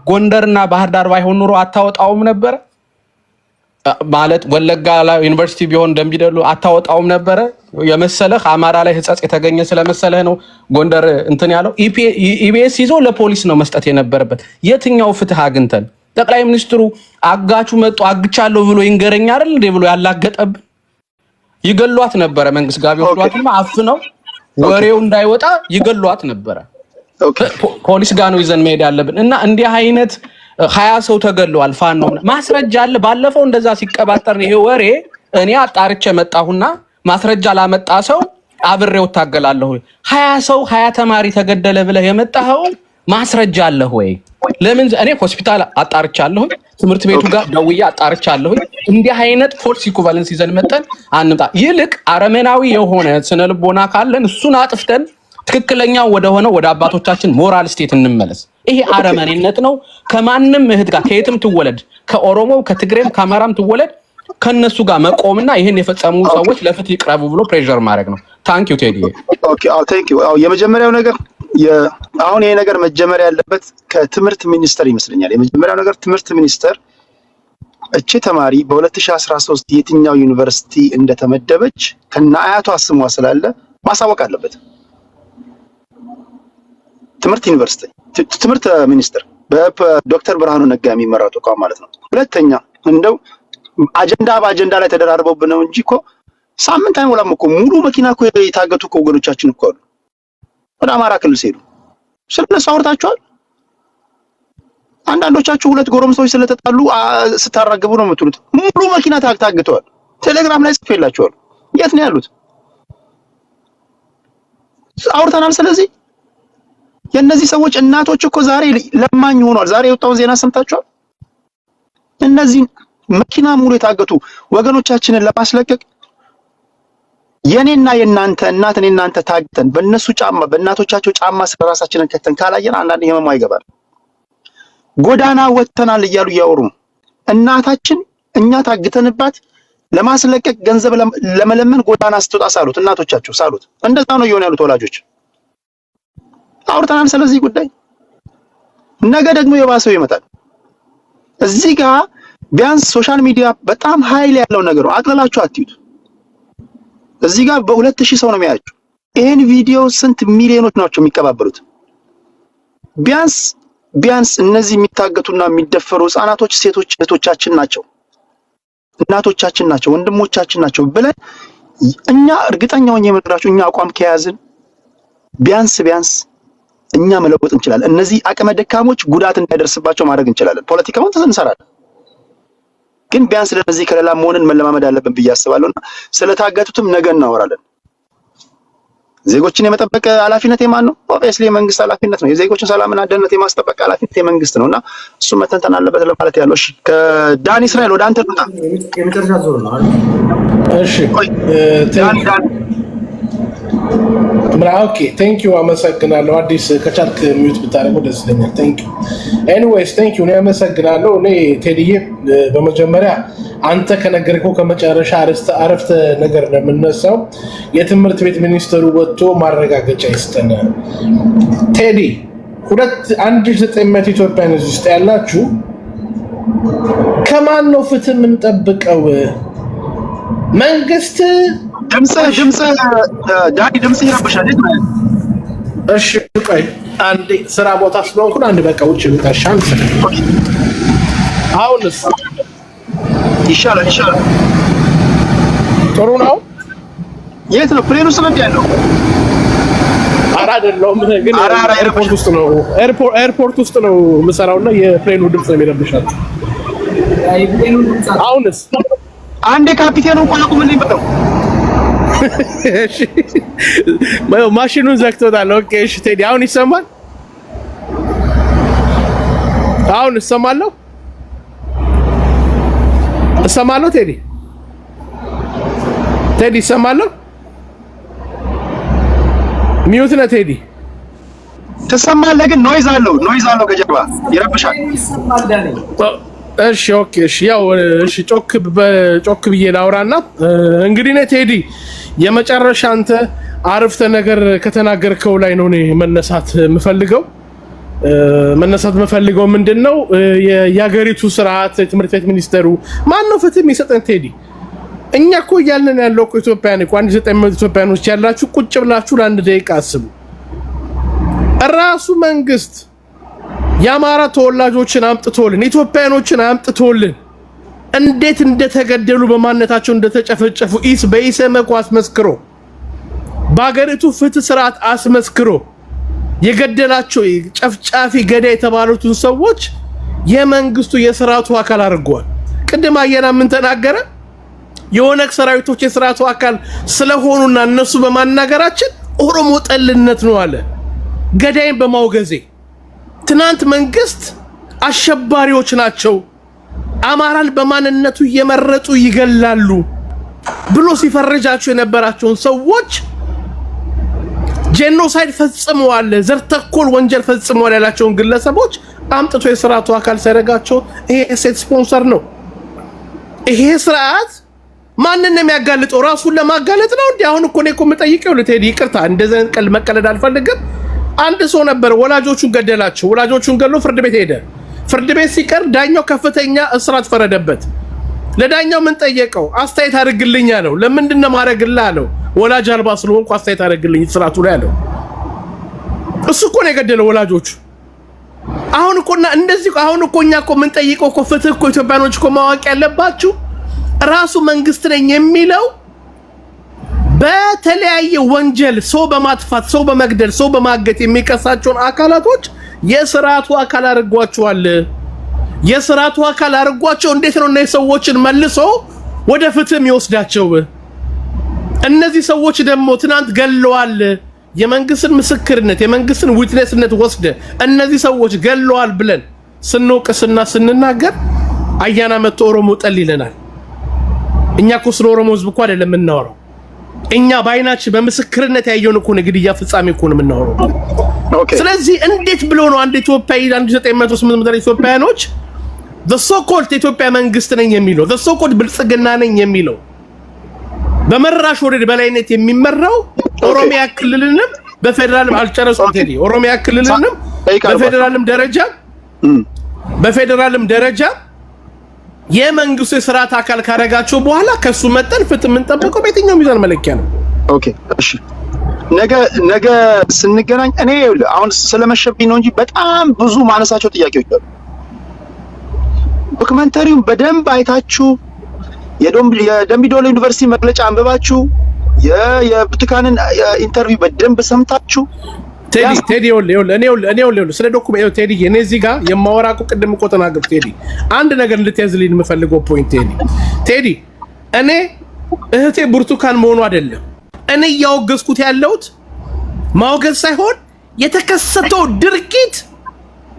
ጎንደርና ባህር ዳር ባይሆን ኑሮ አታወጣውም ነበረ ማለት ወለጋ ዩኒቨርሲቲ ቢሆን ደምቢዶሎ አታወጣውም ነበረ የመሰለህ አማራ ላይ ህጸጽ የተገኘ ስለመሰለህ ነው ጎንደር እንትን ያለው። ኢቢኤስ ይዞ ለፖሊስ ነው መስጠት የነበረበት። የትኛው ፍትህ አግኝተን ጠቅላይ ሚኒስትሩ አጋቹ መጡ አግቻለሁ ብሎ ይንገረኛ አይደል እንዴ ብሎ ያላገጠብን? ይገሏት ነበረ። መንግስት ጋር ቢወዷትማ አፍነው ወሬው እንዳይወጣ ይገሏት ነበረ። ፖሊስ ጋር ነው ይዘን መሄድ ያለብን። እና እንዲህ አይነት 20 ሰው ተገለዋል ፋኖ ማስረጃ አለ። ባለፈው እንደዛ ሲቀባጠር ይሄ ወሬ እኔ አጣርቼ መጣሁና ማስረጃ ላመጣ ሰው አብሬው ታገላለሁ። 20 ሰው 20 ተማሪ ተገደለ ብለህ የመጣኸው ማስረጃ አለ ወይ? ለምን? እኔ ሆስፒታል አጣርቻለሁ፣ ትምህርት ቤቱ ጋር ደውዬ አጣርቻለሁ። እንዲህ አይነት ፎልስ ኢኩቫለንስ ይዘን መጠን አንምጣ። ይልቅ አረመናዊ የሆነ ስነልቦና ካለን እሱን አጥፍተን ትክክለኛው ወደ አባቶቻችን ሞራል ስቴት እንመለስ። ይሄ አረመኔነት ነው። ከማንም እህት ጋር ከየትም ትወለድ፣ ከኦሮሞ ከትግሬም ከአማራም ትወለድ ከነሱ ጋር መቆምና ይሄን የፈጸሙ ሰዎች ለፍትህ ይቅረቡ ብሎ ፕሬሸር ማድረግ ነው። ታንክ ዩ ቴዲ። ኦኬ ታንክ ዩ። የመጀመሪያው ነገር አሁን ይሄ ነገር መጀመሪያ ያለበት ከትምህርት ሚኒስቴር ይመስለኛል። የመጀመሪያው ነገር ትምህርት ሚኒስቴር እቺ ተማሪ በ2013 የትኛው ዩኒቨርሲቲ እንደተመደበች ከነ አያቷ ስሟ ስላለ ማሳወቅ አለበት። ትምህርት ሚኒስቴር በዶክተር ብርሃኑ ነጋ የሚመራው ተቋም ማለት ነው። ሁለተኛ እንደው በአጀንዳ ላይ ተደራርበው ነው እንጂ እኮ ሳምንት አይሞላም እኮ ሙሉ መኪና እኮ የታገቱ እኮ ወገኖቻችን እኮ አሉ። ወደ አማራ ክልል ሲሄዱ ስለነሱ አውርታችኋል? አንዳንዶቻችሁ ሁለት ጎረምሶች ስለተጣሉ ስታራግቡ ነው የምትሉት። ሙሉ መኪና ታግተዋል። ቴሌግራም ላይ ጽፌላችኋል። የት ነው ያሉት? አውርተናል። ስለዚህ የእነዚህ ሰዎች እናቶች እኮ ዛሬ ለማኝ ሆኗል። ዛሬ የወጣውን ዜና ሰምታችኋል? እነዚህ መኪና ሙሉ የታገቱ ወገኖቻችንን ለማስለቀቅ የኔና የናንተ እናት እኔና እናንተ ታግተን በእነሱ ጫማ በእናቶቻቸው ጫማ ስለራሳችንን ከተን ካላየን አንዳንዴ ህመም አይገባል። ጎዳና ወጥተናል እያሉ እያወሩ እናታችን እኛ ታግተንባት ለማስለቀቅ ገንዘብ ለመለመን ጎዳና ስትወጣ ሳሉት እናቶቻቸው ሳሉት። እንደዛ ነው እየሆነ ያሉት ወላጆች። አውርተናል ስለዚህ ጉዳይ። ነገ ደግሞ የባሰው ይመጣል። እዚህ ጋር ቢያንስ ሶሻል ሚዲያ በጣም ኃይል ያለው ነገር ነው። አቅለላችሁ አትዩት። እዚህ ጋር በ2000 ሰው ነው የሚያያችሁ። ይሄን ቪዲዮ ስንት ሚሊዮኖች ናቸው የሚቀባበሉት? ቢያንስ እነዚህ የሚታገቱና የሚደፈሩ ህፃናቶች ሴቶች እህቶቻችን ናቸው፣ እናቶቻችን ናቸው፣ ወንድሞቻችን ናቸው ብለን እኛ እርግጠኛ ሆኜ የምነግራችሁ እኛ አቋም ከያዝን ቢያንስ እኛ መለወጥ እንችላለን። እነዚህ አቅመ ደካሞች ጉዳት እንዳይደርስባቸው ማድረግ እንችላለን። ፖለቲካውን እንሰራለን፣ ግን ቢያንስ ለዚህ ከለላ መሆንን መለማመድ አለብን ብዬ አስባለሁና ስለታገቱትም ነገ እናወራለን። ዜጎችን የመጠበቅ ኃላፊነት የማን ነው? ኦብቪየስሊ የመንግስት ኃላፊነት ነው። የዜጎችን ሰላምና ደህንነት የማስጠበቅ ኃላፊነት የመንግስት ነውና እሱ መተንተን አለበት ለማለት ያለው። እሺ ከዳኒ እስራኤል ወደ አንተ ልምጣ። የመጨረሻ ዞር ነው። እሺ ኦኬ ቴንክ ዩ አመሰግናለሁ። አዲስ ከቻልክ ሚዩት ብታደርገው ደስ ይለኛል። ቴንክ ዩ ኤኒዌይስ ቴንክ ዩ። እኔ አመሰግናለሁ። እኔ ቴዲዬ በመጀመሪያ አንተ ከነገርከው ከመጨረሻ አረፍተ ነገር ነው የምነሳው። የትምህርት ቤት ሚኒስትሩ ወጥቶ ማረጋገጫ ይስጠን። ቴዲ 1900 ኢትዮጵያን ውስጥ ያላችሁ ከማን ነው ፍትህ የምንጠብቀው? መንግስት ድምጽ ዳኒ ድምጽ ይረብሻል። እሺ ቆይ አንዴ ስራ ቦታ ስለሆንኩ አንድ በቃ ውጭ ልታሻል። አሁንስ ይሻላል። ጥሩ ነው። የት ነው ፕሌኑ ስመጥ ያለው? ኧረ አይደለም ግን ኤርፖርት ውስጥ ነው። ኤርፖርት ውስጥ ነው የምሰራውና የፕሌኑ ድምጽ ነው የሚረብሻቸው። አሁንስ አንዴ ካፒቴኑ እንኳን አቁምልኝ በለው። እሺ ማሽኑን ዘግቶታል። ኦኬ እሺ ቴዲ አሁን ይሰማል? አሁን እሰማለሁ ቴዲ እሰማለሁ። ሚዩት ነህ ቴዲ? ትሰማለህ ግን ኖይዝ አለው ከጀርባ ይረብሻል። እሺ ኦኬ እሺ ያው እሺ ጮክ ብዬ ላውራና እንግዲህ ነው ቴዲ የመጨረሻ አንተ አረፍተ ነገር ከተናገርከው ላይ ነው እኔ መነሳት የምፈልገው ምንድነው የሀገሪቱ ስርዓት የትምህርት ቤት ሚኒስተሩ ማን ነው ፍትህ የሚሰጠን? ቴዲ እኛ እኮ እያልን ያለው እኮ ኢትዮጵያን እኮ 1900 ኢትዮጵያኖች ያላችሁ ቁጭ ብላችሁ ለአንድ ደቂቃ አስቡ። ራሱ መንግስት የአማራ ተወላጆችን አምጥቶልን ኢትዮጵያኖችን አምጥቶልን እንዴት እንደተገደሉ በማንነታቸው እንደተጨፈጨፉ በኢሰመኮ አስመስክሮ በአገሪቱ ፍትህ ስርዓት አስመስክሮ የገደላቸው ጨፍጫፊ ገዳይ የተባሉትን ሰዎች የመንግስቱ የስርዓቱ አካል አድርገዋል። ቅድም አየና ምን ተናገረ? የኦነግ ሰራዊቶች የስርዓቱ አካል ስለሆኑና እነሱ በማናገራችን ኦሮሞ ጠልነት ነው አለ። ገዳይን በማውገዜ ትናንት መንግስት አሸባሪዎች ናቸው አማራን በማንነቱ እየመረጡ ይገላሉ ብሎ ሲፈረጃቸው የነበራቸውን ሰዎች ጄኖሳይድ ፈጽመዋል፣ ዘር ተኮር ወንጀል ፈጽመዋል ያላቸውን ግለሰቦች አምጥቶ የስርዓቱ አካል ሲያደርጋቸው ይሄ ስቴት ስፖንሰር ነው። ይሄ ስርዓት ማንን ነው የሚያጋልጠው? ራሱን ለማጋለጥ ነው እንዴ? አሁን እኮ ነው የምጠይቀው ለቴዲ ይቅርታ፣ እንደዛ ቀል መቀለድ አልፈልግም። አንድ ሰው ነበር ወላጆቹን ገደላቸው። ወላጆቹን ገሎ ፍርድ ቤት ሄደ። ፍርድ ቤት ሲቀር ዳኛው ከፍተኛ እስራት ፈረደበት። ለዳኛው ምን ጠየቀው? አስተያየት አድርግልኝ አለው። ለምንድን ነው ማድረግልህ አለው። ወላጅ አልባ ስለሆንኩ አስተያየት አድርግልኝ እስራቱ ላይ አለው። እሱ እኮ ነው የገደለው ወላጆቹ። አሁን እኮና እንደዚህ አሁን እኮ እኛ እኮ ምን ጠይቀው እኮ ፍትህ እኮ ኢትዮጵያኖች እኮ ማወቅ ያለባችሁ ራሱ መንግስት ነኝ የሚለው በተለያየ ወንጀል ሰው በማጥፋት ሰው በመግደል ሰው በማገት የሚከሳቸውን አካላቶች የስርዓቱ አካል አድርጓቸዋል። የስርዓቱ አካል አድርጓቸው እንዴት ነው እነዚህ ሰዎችን መልሶ ወደ ፍትህ የሚወስዳቸው? እነዚህ ሰዎች ደግሞ ትናንት ገለዋል። የመንግስትን ምስክርነት የመንግስትን ዊትነስነት ወስደ እነዚህ ሰዎች ገለዋል ብለን ስንወቅስና ስንናገር አያና መጥቶ ኦሮሞ ጠል ይለናል። እኛ እኮ ስለ ኦሮሞ ህዝብ እኮ አይደለም የምናወራው። እኛ ባይናችን በምስክርነት ያየውን እኮ ነው ግድያ ፍጻሜ እኮ ነው የምናወራው። ስለዚህ እንዴት ብሎ ነው አንድ ኢትዮጵያዊ 1908 ኢትዮጵያኖች the so called ኢትዮጵያ መንግስት ነኝ የሚለው the so called ብልጽግና ነኝ የሚለው በመራሽ ወረድ በላይነት የሚመራው ኦሮሚያ ክልልንም በፌደራልም አልጨረሱም ቴዲ ኦሮሚያ ክልልንም በፌደራልም ደረጃ የመንግስቱ የስርዓት አካል ካረጋቸው በኋላ ከሱ መጠን ፍትህ የምንጠብቀው በየትኛው ሚዛን መለኪያ ነው? ኦኬ እሺ ነገ ስንገናኝ እኔ አሁን ስለመሸብኝ ነው እንጂ በጣም ብዙ ማነሳቸው ጥያቄዎች አሉ። ዶክመንተሪውን በደንብ አይታችሁ የደምቢ ዶሎ ዩኒቨርሲቲ መግለጫ አንብባችሁ የብርቱካንን ኢንተርቪው በደንብ ሰምታችሁ ቴዲ እኔ ስለ ዶኩሜንት ቴዲ እኔ እዚህ ጋር የማወራቁ ቅድም እኮ ተናገርኩ። ቴዲ አንድ ነገር እንድትያዝልኝ የምፈልገው ፖይንት ቴዲ እኔ እህቴ ብርቱካን መሆኑ አይደለም እኔ ያወገዝኩት ያለውት ማወገዝ ሳይሆን የተከሰተው ድርጊት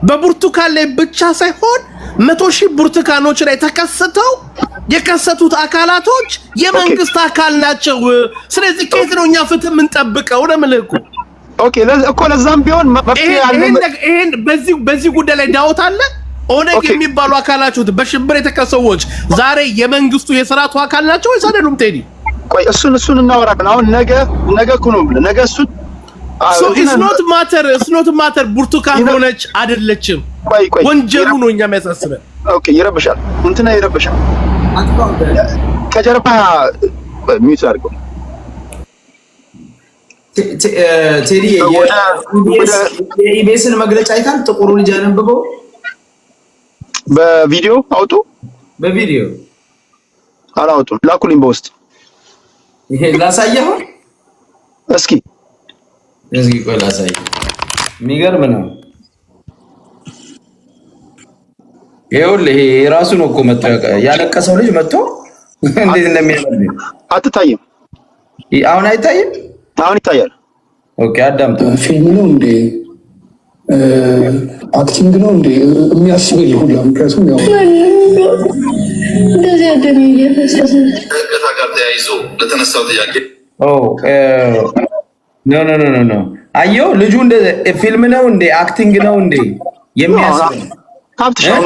በብርቱካን ላይ ብቻ ሳይሆን 100,000 ብርቱካኖች ላይ የከሰቱት አካላቶች የመንግስት አካል ናቸው። ስለዚህ ከየት ነው እኛ ፍትህ የምንጠብቀው? ለምልኩ ኦኬ እኮ ለዛም ቢሆን መፍትሄ ያለው ይሄን በዚህ ጉዳይ ላይ ዳውት አለ። ኦነግ የሚባሉ አካላቾች በሽብር የተከሰሱት ዛሬ የመንግስቱ የሥራቱ አካል ናቸው ወይስ አይደሉም? ቴዲ ቆይ እሱን እናወራለን። አሁን ነገ እኮ ነው ነገ እሱን it's not matter ብርቱካን ሆነች አይደለችም። ወንጀሉ ነው እኛ የሚያሳስበን። ኦኬ ይረብሻል ይረብሻል። ከጀርባ ሚውት አድርገው ቴዲ የኢቢኤስን መግለጫ አይታል? ጥቁሩ ልጅ ያነበበው በቪዲዮ አውጡ። በቪዲዮ አላወጡም። ላኩልኝ በውስጥ ይሄ ላሳየው እስኪ ቆይ ላሳየው። የሚገርም ነው። ይሄ ራሱ ነው እኮ መጥቶ ያለቀሰው ልጅ መጥቶ እንዴት እንደሚያደርግ አትታይም? አሁን አይታይም? አሁን ይታያል። ኦኬ አዳምጠው። ፊልም ነው እንዴ አክቲንግ ነው እንዴ የሚያስብል ሁላ ምክንያቱም ያው እንደዚህ አደም እየፈሰሰ ከታ ጋር ተያይዞ ለተነሳው ጥያቄ ኖ አየው ልጁ እንደ ፊልም ነው እንዴ አክቲንግ ነው እንዴ የሚያስብል ሀብትሻው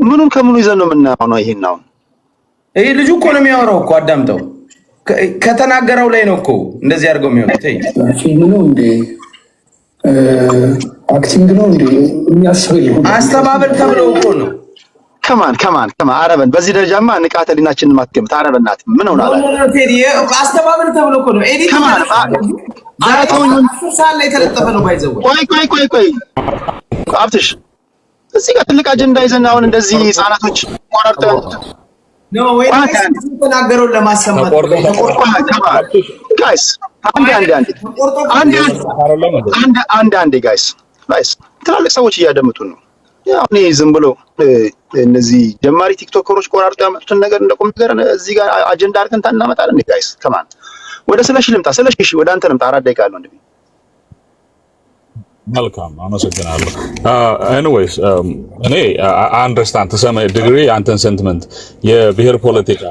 ምኑን ከምኑ ይዘን ነው የምናየው ነው? ይሄን ነው ይሄ ልጁ እኮ ነው የሚያወራው እኮ አዳምጠው። ከተናገረው ላይ ነው እኮ እንደዚህ አድርገው የሚሆነው። ፊልም ነው እንዴ አክቲንግ ነው እንዴ የሚያስብል አስተባበል ተብለው እኮ ነው። ከማን አረበን በዚህ ደረጃማ ንቃተ ሊናችንን ማትገምት አረበናት ምን ሆነ አለ ቴዲ አስተባበል ተብለው እኮ ነው። ኤዲት ሳለ የተለጠፈ ነው ባይዘው። ቆይ ሀብትሽ እዚህ ጋር ትልቅ አጀንዳ ይዘን አሁን እንደዚህ ህፃናቶች ቆራርጠው ነው ወይ ተናገረው ለማሰማት ጋይስ አንድ ጋይስ ትላልቅ ሰዎች እያደመጡ ነው። ያው እኔ ዝም ብሎ እነዚህ ጀማሪ ቲክቶከሮች ቆራርጠው ያመጡትን ነገር እንደቆም ነገር እዚህ ጋር አጀንዳ አድርገን ታናመጣለን። ጋይስ ከማን ወደ ስለሽ ልምጣ። ስለሽ ወደ አንተ ልምጣ። 4 ደቂቃ አለው እንደዚህ። መልካም አመሰግናለሁ። ኤኒዌይስ እኔ አንደርስታንድ to some degree አንተን ሴንቲመንት የብሔር ፖለቲካ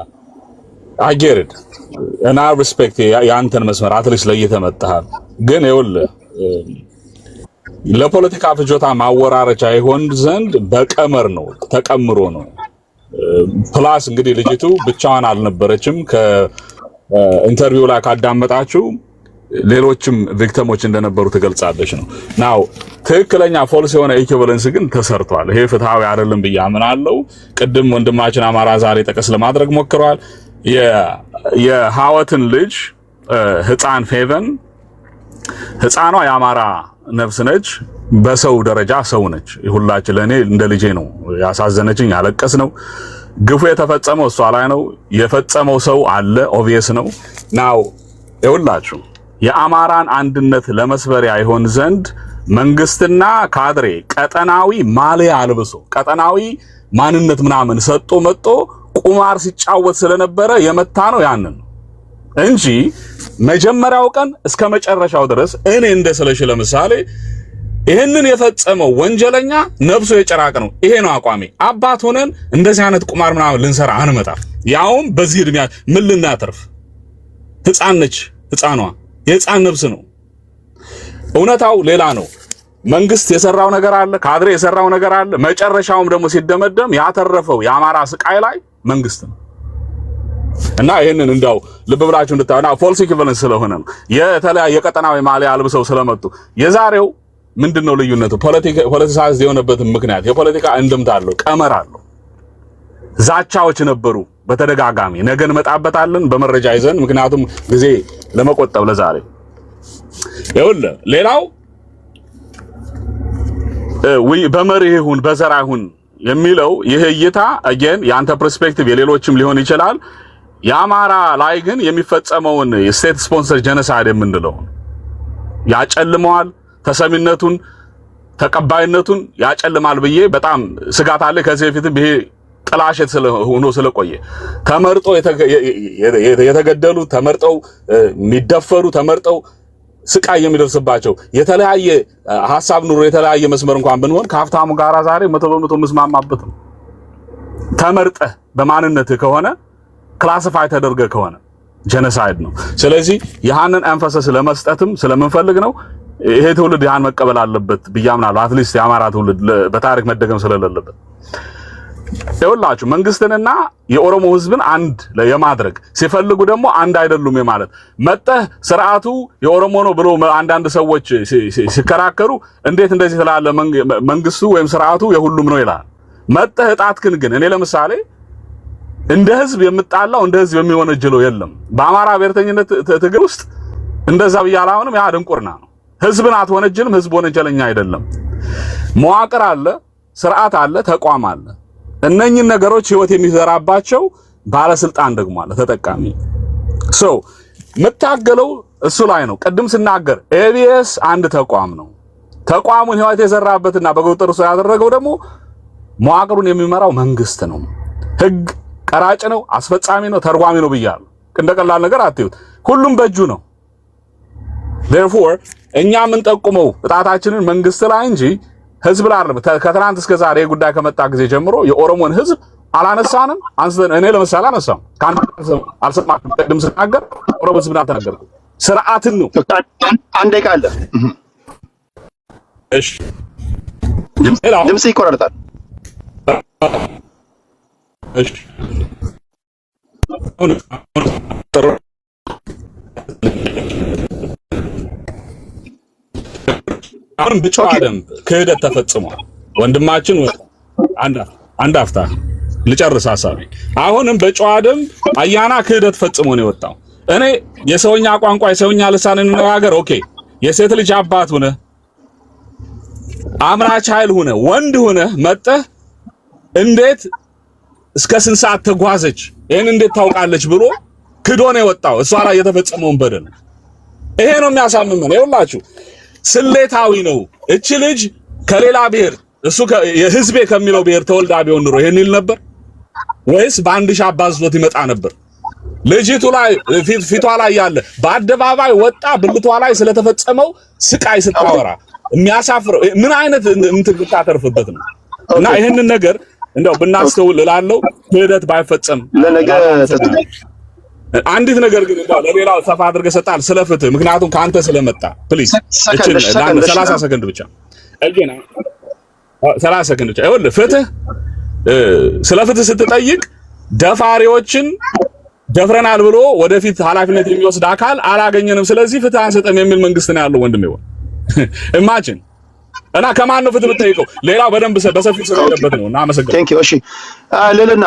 I get it and I respect የአንተን መስመር አትሊስት ለይተህ መጥተሃል። ግን ይኸውልህ ለፖለቲካ ፍጆታ ማወራረጃ ይሆን ዘንድ በቀመር ነው ተቀምሮ ነው። ፕላስ እንግዲህ ልጅቱ ብቻዋን አልነበረችም። ከኢንተርቪው ላይ ካዳመጣችሁ ሌሎችም ቪክቲሞች እንደነበሩ ትገልጻለች ነው። ናው ትክክለኛ ፎልስ የሆነ ኢኩቫለንስ ግን ተሰርቷል። ይሄ ፍትሃዊ አይደለም ብዬ አምናለሁ። ቅድም ወንድማችን አማራ ዛሬ ጠቀስ ለማድረግ ሞክሯል። የሐወትን ልጅ ህፃን ፌቨን ህፃኗ የአማራ ነፍስ ነች። በሰው ደረጃ ሰው ነች። ሁላችን ለኔ እንደ ልጄ ነው ያሳዘነችኝ፣ ያለቀስ ነው። ግፉ የተፈጸመው እሷ ላይ ነው። የፈጸመው ሰው አለ፣ ኦብቪየስ ነው። ናው ይኸውላችሁ የአማራን አንድነት ለመስበሪያ ይሆን ዘንድ መንግስትና ካድሬ ቀጠናዊ ማሊያ አልብሶ ቀጠናዊ ማንነት ምናምን ሰጥቶ መጥቶ ቁማር ሲጫወት ስለነበረ የመታ ነው ያንን እንጂ መጀመሪያው ቀን እስከ መጨረሻው ድረስ እኔ እንደ ስለሽ ለምሳሌ ይሄንን የፈጸመው ወንጀለኛ ነፍሱ የጭራቅ ነው። ይሄ ነው አቋሜ። አባት ሆነን እንደዚህ አይነት ቁማር ምናምን ልንሰራ አንመጣም። ያውም በዚህ እድሜያ ምን ልናተርፍ? ህፃን ነች። ህፃኗ የህፃን ነፍስ ነው። እውነታው ሌላ ነው። መንግስት የሰራው ነገር አለ፣ ካድሬ የሰራው ነገር አለ። መጨረሻውም ደግሞ ሲደመደም ያተረፈው የአማራ ስቃይ ላይ መንግስት ነው። እና ይሄንን እንዳው ልብ ብላችሁ እንድታውና ፎልስ ኢኩቫለንስ ስለሆነ ነው የተለያየ ቀጠናዊ ማሊያ አልብሰው ስለመጡ። የዛሬው ምንድነው ልዩነቱ? ፖለቲሳይዝ የሆነበት ምክንያት የፖለቲካ እንድምታ አለው፣ ቀመር አለው። ዛቻዎች ነበሩ በተደጋጋሚ። ነገ እንመጣበታለን በመረጃ ይዘን፣ ምክንያቱም ጊዜ ለመቆጠብ ለዛሬ። ይኸውልህ ሌላው በመርህ ይሁን በዘር ይሁን የሚለው ይህ እይታ አገን ያንተ ፐርስፔክቲቭ የሌሎችም ሊሆን ይችላል። የአማራ ላይ ግን የሚፈጸመውን ስቴት ስፖንሰር ጀነሳይድ የምንለው ያጨልመዋል፣ ተሰሚነቱን ተቀባይነቱን ያጨልማል ብዬ በጣም ስጋት አለ። ከዚህ በፊትም ይሄ ጥላሸት ሆኖ ስለቆየ ተመርጦ የተገደሉ ተመርጠው የሚደፈሩ ተመርጠው ስቃይ የሚደርስባቸው የተለያየ ሐሳብ ኑሮ የተለያየ መስመር እንኳን ብንሆን ከሀብታሙ ጋራ ዛሬ 100% መስማማበት ነው። ተመርጠህ በማንነት ከሆነ ክላሲፋይ ተደርገ ከሆነ ጀነሳይድ ነው። ስለዚህ ያንን ኤምፋሲስ ለመስጠትም ስለምንፈልግ ነው ይሄ ትውልድ ያን መቀበል አለበት ብያምናለሁ። አትሊስት የአማራ ትውልድ በታሪክ መደገም ስለሌለበት ይኸውላችሁ መንግስትንና የኦሮሞ ህዝብን አንድ የማድረግ ሲፈልጉ ደግሞ አንድ አይደሉም ማለት መጣህ ስርዓቱ የኦሮሞ ነው ብሎ አንዳንድ ሰዎች ሲከራከሩ እንዴት እንደዚህ ተላለ መንግስቱ ወይም ስርዓቱ የሁሉም ነው ይላል። መጣህ እጣትክን ግን እኔ ለምሳሌ እንደ ህዝብ የምጣላው እንደ ህዝብ የሚወነጀለው የለም። በአማራ ብሔርተኝነት ትግል ውስጥ እንደዛ ብያላውንም ያ ድንቁርና ነው። ህዝብን አትወነጀልም፣ ህዝብ ወነጀለኛ አይደለም። መዋቅር አለ፣ ስርዓት አለ፣ ተቋም አለ። እነኚህን ነገሮች ህይወት የሚዘራባቸው ባለስልጣን ደግሞ አለ ተጠቃሚ። መታገለው እሱ ላይ ነው። ቅድም ስናገር ኤቢኤስ አንድ ተቋም ነው። ተቋሙን ህይወት የዘራበትና በቁጥጥር ስር ያደረገው ደግሞ መዋቅሩን የሚመራው መንግስት ነው። ህግ ቀራጭ ነው፣ አስፈጻሚ ነው፣ ተርጓሚ ነው ብያለሁ። እንደቀላል ነገር አትዩት። ሁሉም በእጁ ነው። therefore እኛ የምንጠቁመው እጣታችንን መንግስት ላይ እንጂ ህዝብ ላይ አይደለም። ከትናንት እስከ ዛሬ ጉዳይ ከመጣ ጊዜ ጀምሮ የኦሮሞን ህዝብ አላነሳንም። አንስተን እኔ ለምሳሌ አነሳም ካንተ አልሰማክም። ቅድም ስናገር ኦሮሞ ህዝብን አልተናገርኩም። ስርዓትን ነው። አንዴ ቃል እሺ ድምጽ ይቆራረጣል። እሺ አሁን ብቻው ደንብ ክህደት ተፈጽሟል። ወንድማችን አንድ አፍታ ልጨርስ ሐሳቤ። አሁንም በጨዋ ደንብ አያና ክህደት ፈጽሞ ነው የወጣው። እኔ የሰውኛ ቋንቋ የሰውኛ ልሳን እንነጋገር። ኦኬ የሴት ልጅ አባት ሆነ አምራች ኃይል ሆነ ወንድ ሆነ መጠህ እንዴት እስከ ስንት ሰዓት ተጓዘች ይሄን እንዴት ታውቃለች ብሎ ክዶ ነው የወጣው። እሷ ላይ የተፈጸመውን በደል ይሄ ነው የሚያሳምመን። ይኸውላችሁ ስሌታዊ ነው። እቺ ልጅ ከሌላ ብሔር እሱ የህዝቤ ከሚለው ብሔር ተወልዳ ቢሆን ኑሮ ይሄን ይል ነበር ወይስ በአንድ ሺህ አባዝቶት ይመጣ ነበር? ልጅቱ ላይ ፊቷ ላይ ያለ በአደባባይ ወጣ ብልቷ ላይ ስለተፈጸመው ስቃይ ስታወራ የሚያሳፍረው ምን አይነት እንትን ብታተርፍበት ነው? እና ይሄንን ነገር እንደው ብናስተውል እላለሁ። ክህደት ባይፈጸም ለነገ አንዲት ነገር ግን እንደው ለሌላው ሰፋ አድርገህ ሰጣል ስለ ፍትህ። ምክንያቱም ካንተ ስለመጣ ፕሊዝ እቺን 30 ሰከንድ ብቻ እጄና 30 ሰከንድ ብቻ ይኸውልህ ፍትህ ስለ ፍትህ ስትጠይቅ ደፋሪዎችን ደፍረናል ብሎ ወደፊት ኃላፊነት የሚወስድ አካል አላገኘንም፣ ስለዚህ ፍትህ አንሰጥም የሚል መንግስት ነው ያለው። ወንድሜ ኢማጂን እና ከማን ነው ፍትህ የምትጠይቀው? ሌላው በደንብ በሰፊው ስለሆነበት ነው። እና አመሰግናለሁ። ቴንክ ዩ። እሺ ልልና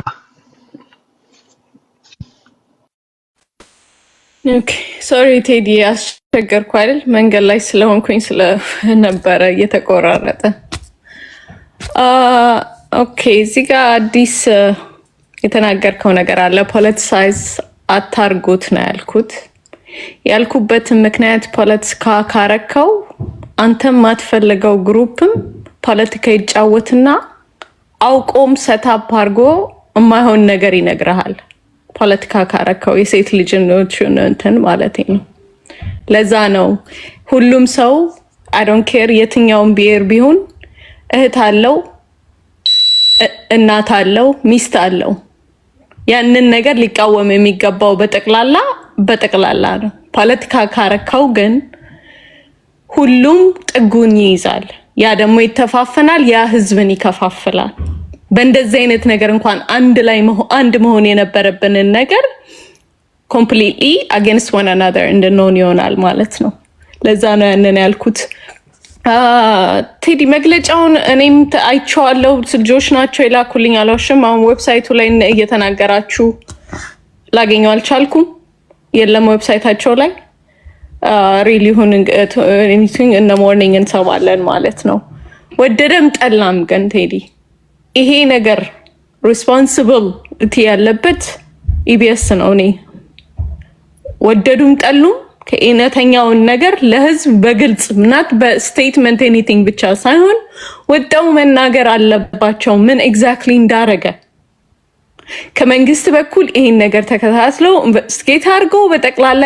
ኦኬ ሶሪ ቴዲ አስቸገርኩ አይደል? መንገድ ላይ ስለሆንኩኝ ስለነበረ እየተቆራረጠ። ኦኬ እዚህ ጋር አዲስ የተናገርከው ነገር አለ። ፖለቲሳይዝ አታርጉት ነው ያልኩት። ያልኩበትን ምክንያት ፖለቲካ ካረከው አንተም ማትፈልገው ግሩፕም ፖለቲካ ይጫወትና አውቆም ሰታፕ አድርጎ የማይሆን ነገር ይነግርሃል። ፖለቲካ ካረከው የሴት ልጅነቱን እንትን ማለት ነው። ለዛ ነው ሁሉም ሰው አይ ዶንት ኬር የትኛውን ብሔር ቢሆን እህት አለው፣ እናት አለው፣ ሚስት አለው። ያንን ነገር ሊቃወም የሚገባው በጠቅላላ ነው። ፖለቲካ ካረከው ግን ሁሉም ጥጉን ይይዛል። ያ ደግሞ ይተፋፈናል፣ ያ ህዝብን ይከፋፍላል። በእንደዚህ አይነት ነገር እንኳን አንድ መሆን የነበረብንን ነገር ኮምፕሊትሊ አጌንስት ዋን አናዘር እንድንሆን ይሆናል ማለት ነው። ለዛ ነው ያንን ያልኩት። ቴዲ መግለጫውን እኔም አይቼዋለሁ። ልጆች ናቸው የላኩልኝ፣ አልዋሽም። አሁን ዌብሳይቱ ላይ እየተናገራችሁ ላገኘው አልቻልኩም። የለም ዌብሳይታቸው ላይ ሪሊ ሁን ኤኒቲንግ ኢን ዘ ሞርኒንግ እንሰማለን ማለት ነው። ወደደም ጠላም ግን ቴዲ ይሄ ነገር ሪስፖንሲቢሊቲ ያለበት ኢቢኤስ ነው። እኔ ወደዱም ጠሉም ከእውነተኛውን ነገር ለህዝብ በግልጽ ምናት በስቴትመንት ኤኒቲንግ ብቻ ሳይሆን ወጣው መናገር አለባቸው ምን ኤግዛክትሊ እንዳረገ ከመንግስት በኩል ይሄን ነገር ተከታትለው ኢንቨስቲጌት አድርገው በጠቅላላ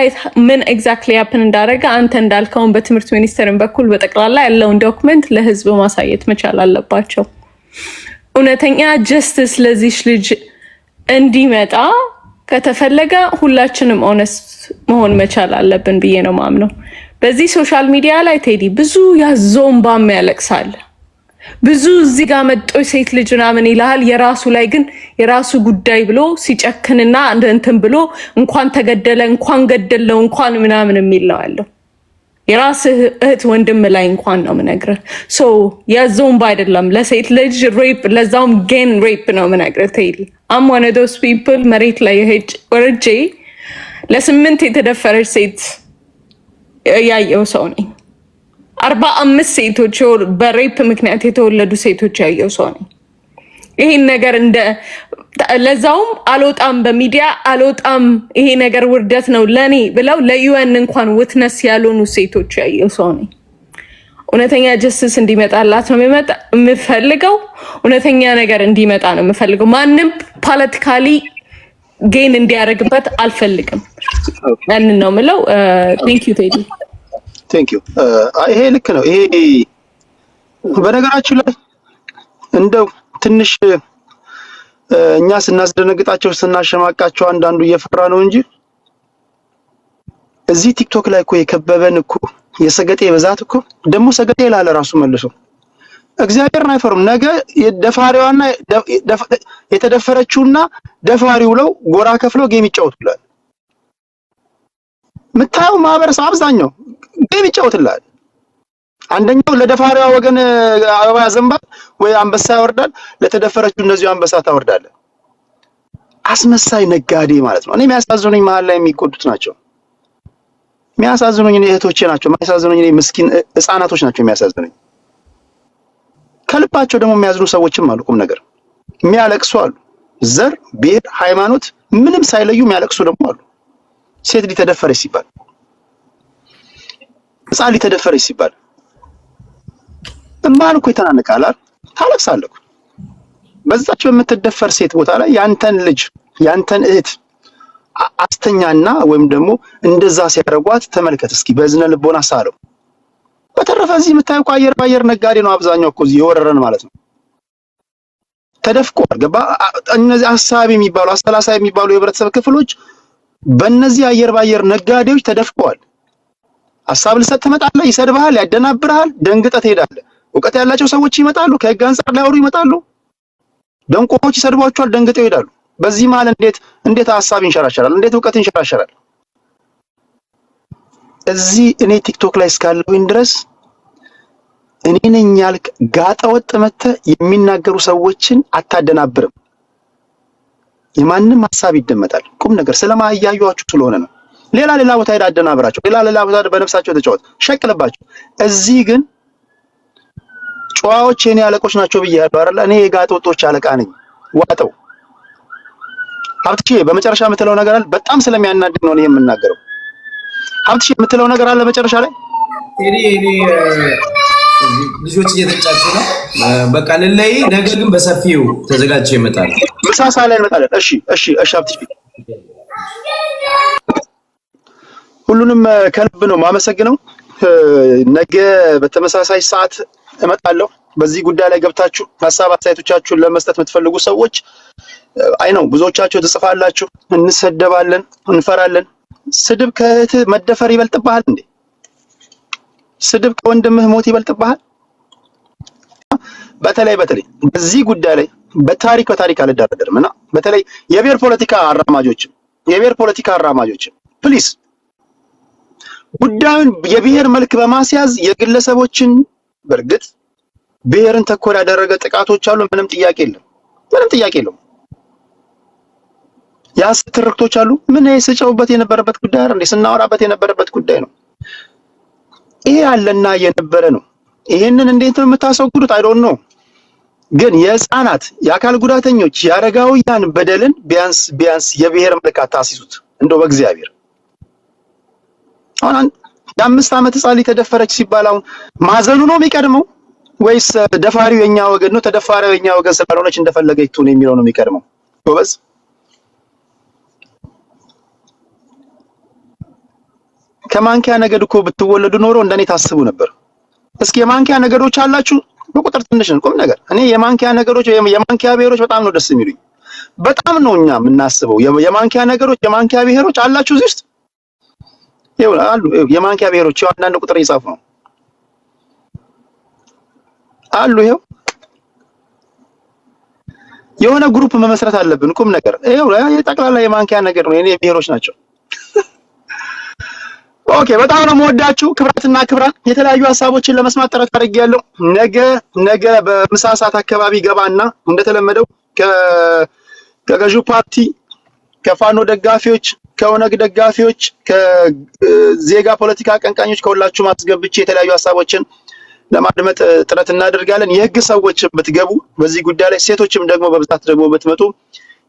ምን ኤግዛክትሊ ሀፕን እንዳረገ አንተ እንዳልከው በትምህርት ሚኒስቴርን በኩል በጠቅላላ ያለውን ዶክመንት ለህዝብ ማሳየት መቻል አለባቸው። እውነተኛ ጀስቲስ ለዚህ ልጅ እንዲመጣ ከተፈለገ ሁላችንም ኦነስት መሆን መቻል አለብን ብዬ ነው ማምነው። በዚህ ሶሻል ሚዲያ ላይ ቴዲ ብዙ ያዞምባም ያለቅሳል። ብዙ እዚህ ጋር መጥቶ ሴት ልጅ ምናምን ይላል የራሱ ላይ ግን የራሱ ጉዳይ ብሎ ሲጨክንና እንትን ብሎ እንኳን ተገደለ እንኳን ገደለው እንኳን ምናምን የሚለው የራስ እህት ወንድም ላይ እንኳን ነው ምነግርህ። ሶ ያዞምባ አይደለም ለሴት ልጅ ሬፕ ለዛውም ጌን ሬፕ ነው ምነግርህ ቴዲ። I'm one of those people መሬት ላይ ወርጄ ለ8 የተደፈረች ሴት ያየው ሰው ነኝ። 45 ሴቶች በሬፕ ምክንያት የተወለዱ ሴቶች ያየው ሰው ነኝ። ይሄን ነገር እንደ ለዛውም አልወጣም በሚዲያ አልወጣም ይሄ ነገር ውርደት ነው ለኔ ብለው ለዩኤን እንኳን ዊትነስ ያልሆኑ ሴቶች ያየው ሰው ነኝ። እውነተኛ ጀስቲስ እንዲመጣላት ነው የምፈልገው። እውነተኛ ነገር እንዲመጣ ነው የምፈልገው። ማንም ፖለቲካሊ ጌን እንዲያደርግበት አልፈልግም። ያንን ነው የምለው። ቴንክ ዩ ቴዲ። ቴንክ ዩ። ይሄ ልክ ነው። ይሄ በነገራችን ላይ እንደው ትንሽ እኛ ስናስደነግጣቸው ስናሸማቃቸው አንዳንዱ እየፈራ ነው እንጂ እዚህ ቲክቶክ ላይ እኮ የከበበን እኮ የሰገጤ ብዛት እኮ ደግሞ ሰገጤ ላለ ራሱ መልሶ እግዚአብሔርን አይፈሩም። ነገ የደፋሪዋና የተደፈረችውና ደፋሪው ለው ጎራ ከፍለው ጌም ይጫወቱላል። ምታየው ማህበረሰብ አብዛኛው ጌም ይጫወቱላል። አንደኛው ለደፋሪዋ ወገን አበባ ያዘንባል ወይ አንበሳ ያወርዳል፣ ለተደፈረችው እነዚሁ አንበሳ ታወርዳለ። አስመሳይ ነጋዴ ማለት ነው። እኔ የሚያሳዝኑኝ መሀል ላይ የሚቆዱት ናቸው። የሚያሳዝኑኝ እህቶቼ ናቸው። የሚያሳዝኑኝ ምስኪን ህፃናቶች ናቸው የሚያሳዝኑኝ። ከልባቸው ደግሞ የሚያዝኑ ሰዎችም አሉ። ቁም ነገር የሚያለቅሱ አሉ። ዘር፣ ብሔር፣ ሃይማኖት ምንም ሳይለዩ የሚያለቅሱ ደግሞ አሉ። ሴት ሊተደፈረች ሲባል፣ ህፃን ሊተደፈረች ሲባል እንባን እኮ ይተናነቃል። ታለቅሳለህ። በዛች በምትደፈር ሴት ቦታ ላይ ያንተን ልጅ ያንተን እህት አስተኛና ወይም ደግሞ እንደዛ ሲያደርጓት ተመልከት እስኪ በዝነ ልቦና ሳለው። በተረፈ እዚህ የምታየው አየር ባየር ነጋዴ ነው አብዛኛው እኮ እዚህ የወረረን ማለት ነው። ተደፍቋል። ገባ? እነዚህ ሐሳብ የሚባሉ አስተላሳይ የሚባሉ የህብረተሰብ ክፍሎች በእነዚህ አየር ባየር ነጋዴዎች ተደፍቀዋል። ሐሳብ ልሰጥ ትመጣለህ፣ ይሰድብሃል፣ ያደናብርሃል፣ ደንግጠህ ትሄዳለህ። እውቀት ያላቸው ሰዎች ይመጣሉ፣ ከህግ አንፃር ሊያወሩ ይመጣሉ። ደንቆሮች ይሰድቧቸዋል፣ ደንግጠው ይሄዳሉ። በዚህ መሀል እንዴት ሐሳብ ይንሸራሸራል? እንዴት እውቀት ይንሸራሸራል? እዚህ እኔ ቲክቶክ ላይ እስካለሁኝ ድረስ እኔ ነኝ ያልክ ጋጠወጥ መተህ የሚናገሩ ሰዎችን አታደናብርም። የማንም ሐሳብ ይደመጣል። ቁም ነገር ስለማያዩዋችሁ ስለሆነ ነው። ሌላ ቦታ ሄዳ አደናብራቸው፣ ሌላ ቦታ በነፍሳቸው ተጫወት፣ ሸቅልባቸው። እዚህ ግን ጨዋዎች የኔ አለቆች ናቸው ብያለሁ አይደል? እኔ የጋጠወጦች አለቃ ነኝ። ዋጠው ሀብትሽ በመጨረሻ የምትለው ነገር አለ። በጣም ስለሚያናድድ ነው እኔ የምናገረው። ሀብትሽ የምትለው ነገር አለ መጨረሻ ላይ? እኔ ልጆች እየተጫጩ ነው። በቃ ልለይ። ነገ ግን በሰፊው ተዘጋጅቼ እመጣለሁ። ምሳ ሰዓት ላይ እንመጣለን። እሺ ሀብትሽ፣ ሁሉንም ከልብ ነው ማመሰግነው። ነገ በተመሳሳይ ሰዓት እመጣለሁ። በዚህ ጉዳይ ላይ ገብታችሁ ሐሳብ አስተያየቶቻችሁን ለመስጠት የምትፈልጉ ሰዎች አይ ነው ብዙዎቻችሁ ትጽፋላችሁ። እንሰደባለን፣ እንፈራለን። ስድብ ከእህት መደፈር ይበልጥብሃል እንዴ? ስድብ ከወንድምህ ሞት ይበልጥብሃል? በተለይ በዚህ ጉዳይ ላይ በታሪክ አልደረደርም እና በተለይ የብሔር ፖለቲካ አራማጆችን ፕሊስ ጉዳዩን የብሔር መልክ በማስያዝ የግለሰቦችን በርግጥ ብሔርን ተኮር ያደረገ ጥቃቶች አሉ። ምንም ጥያቄ የለም። የሐሰት ትርክቶች አሉ። ምን ስጨውበት የነበረበት ጉዳይ አይደል? ስናወራበት የነበረበት ጉዳይ ነው። ይሄ ያለና የነበረ ነው። ይሄንን እንዴት ነው የምታስወግዱት? አይ ዶንት ኖ። ግን የህፃናት የአካል ጉዳተኞች የአረጋውያን በደልን ቢያንስ የብሔር መልካት ታስይዙት እንደው በእግዚአብሔር አሁን የ5 ዓመት ህፃን ተደፈረች ሲባል አሁን ማዘኑ ነው የሚቀድመው ወይስ ደፋሪው የኛ ወገን ነው ተደፋሪው የኛ ወገን ስላልሆነች እንደፈለገ ይቱን የሚለው ነው የሚቀድመው? ጎበዝ ከማንኪያ ነገድ እኮ ብትወለዱ ኖሮ እንደኔ ታስቡ ነበር። እስኪ የማንኪያ ነገዶች አላችሁ? በቁጥር ትንሽ ነው ቁም ነገር። እኔ የማንኪያ ነገዶች የማንኪያ ብሔሮች በጣም ነው ደስ የሚሉኝ። በጣም ነው እኛ የምናስበው የማንኪያ ነገዶች የማንኪያ ብሔሮች አላችሁ እዚህ ውስጥ? ይኸው አሉ የማንኪያ ብሔሮች አንዳንድ ቁጥር እየጻፉ ነው አሉ። ይኸው የሆነ ግሩፕ መመስረት አለብን ቁም ነገር። ይኸው የጠቅላላ የማንኪያ ነገር ነው የኔ ብሔሮች ናቸው። ኦኬ በጣም ነው የምወዳችሁ ክብራትና ክብራን። የተለያዩ ሀሳቦችን ለመስማት ጥረት አድርጌያለሁ። ነገ በምሳ ሰዓት አካባቢ ገባና እንደተለመደው ከገዢው ፓርቲ ከፋኖ ደጋፊዎች ከኦነግ ደጋፊዎች ከዜጋ ፖለቲካ አቀንቃኞች ከሁላችሁ ማስገብቼ የተለያዩ ሀሳቦችን ለማድመጥ ጥረት እናደርጋለን። የህግ ሰዎች ብትገቡ በዚህ ጉዳይ ላይ ሴቶችም ደግሞ በብዛት ደግሞ ብትመጡ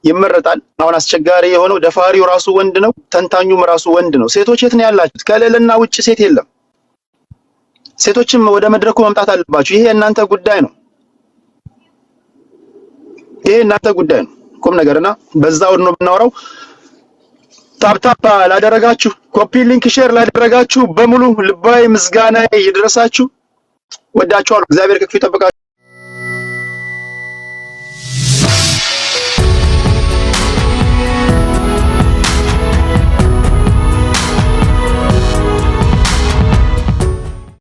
ይመረጣል። አሁን አስቸጋሪ የሆነው ደፋሪው ራሱ ወንድ ነው፣ ተንታኙም ራሱ ወንድ ነው። ሴቶች የት ነው ያላችሁት? ከሌልና ውጭ ሴት የለም። ሴቶችም ወደ መድረኩ መምጣት አለባችሁ። ይሄ እናንተ ጉዳይ ነው። ይሄ እናንተ ጉዳይ ነው። ቁም ነገርና በዛው ነው ብናወራው። ታፕታፕ ላደረጋችሁ፣ ኮፒ ሊንክ ሼር ላደረጋችሁ በሙሉ ልባዊ ምስጋና ይድረሳችሁ። ወዳችኋለሁ። እግዚአብሔር ከክፉ ይጠብቃችሁ።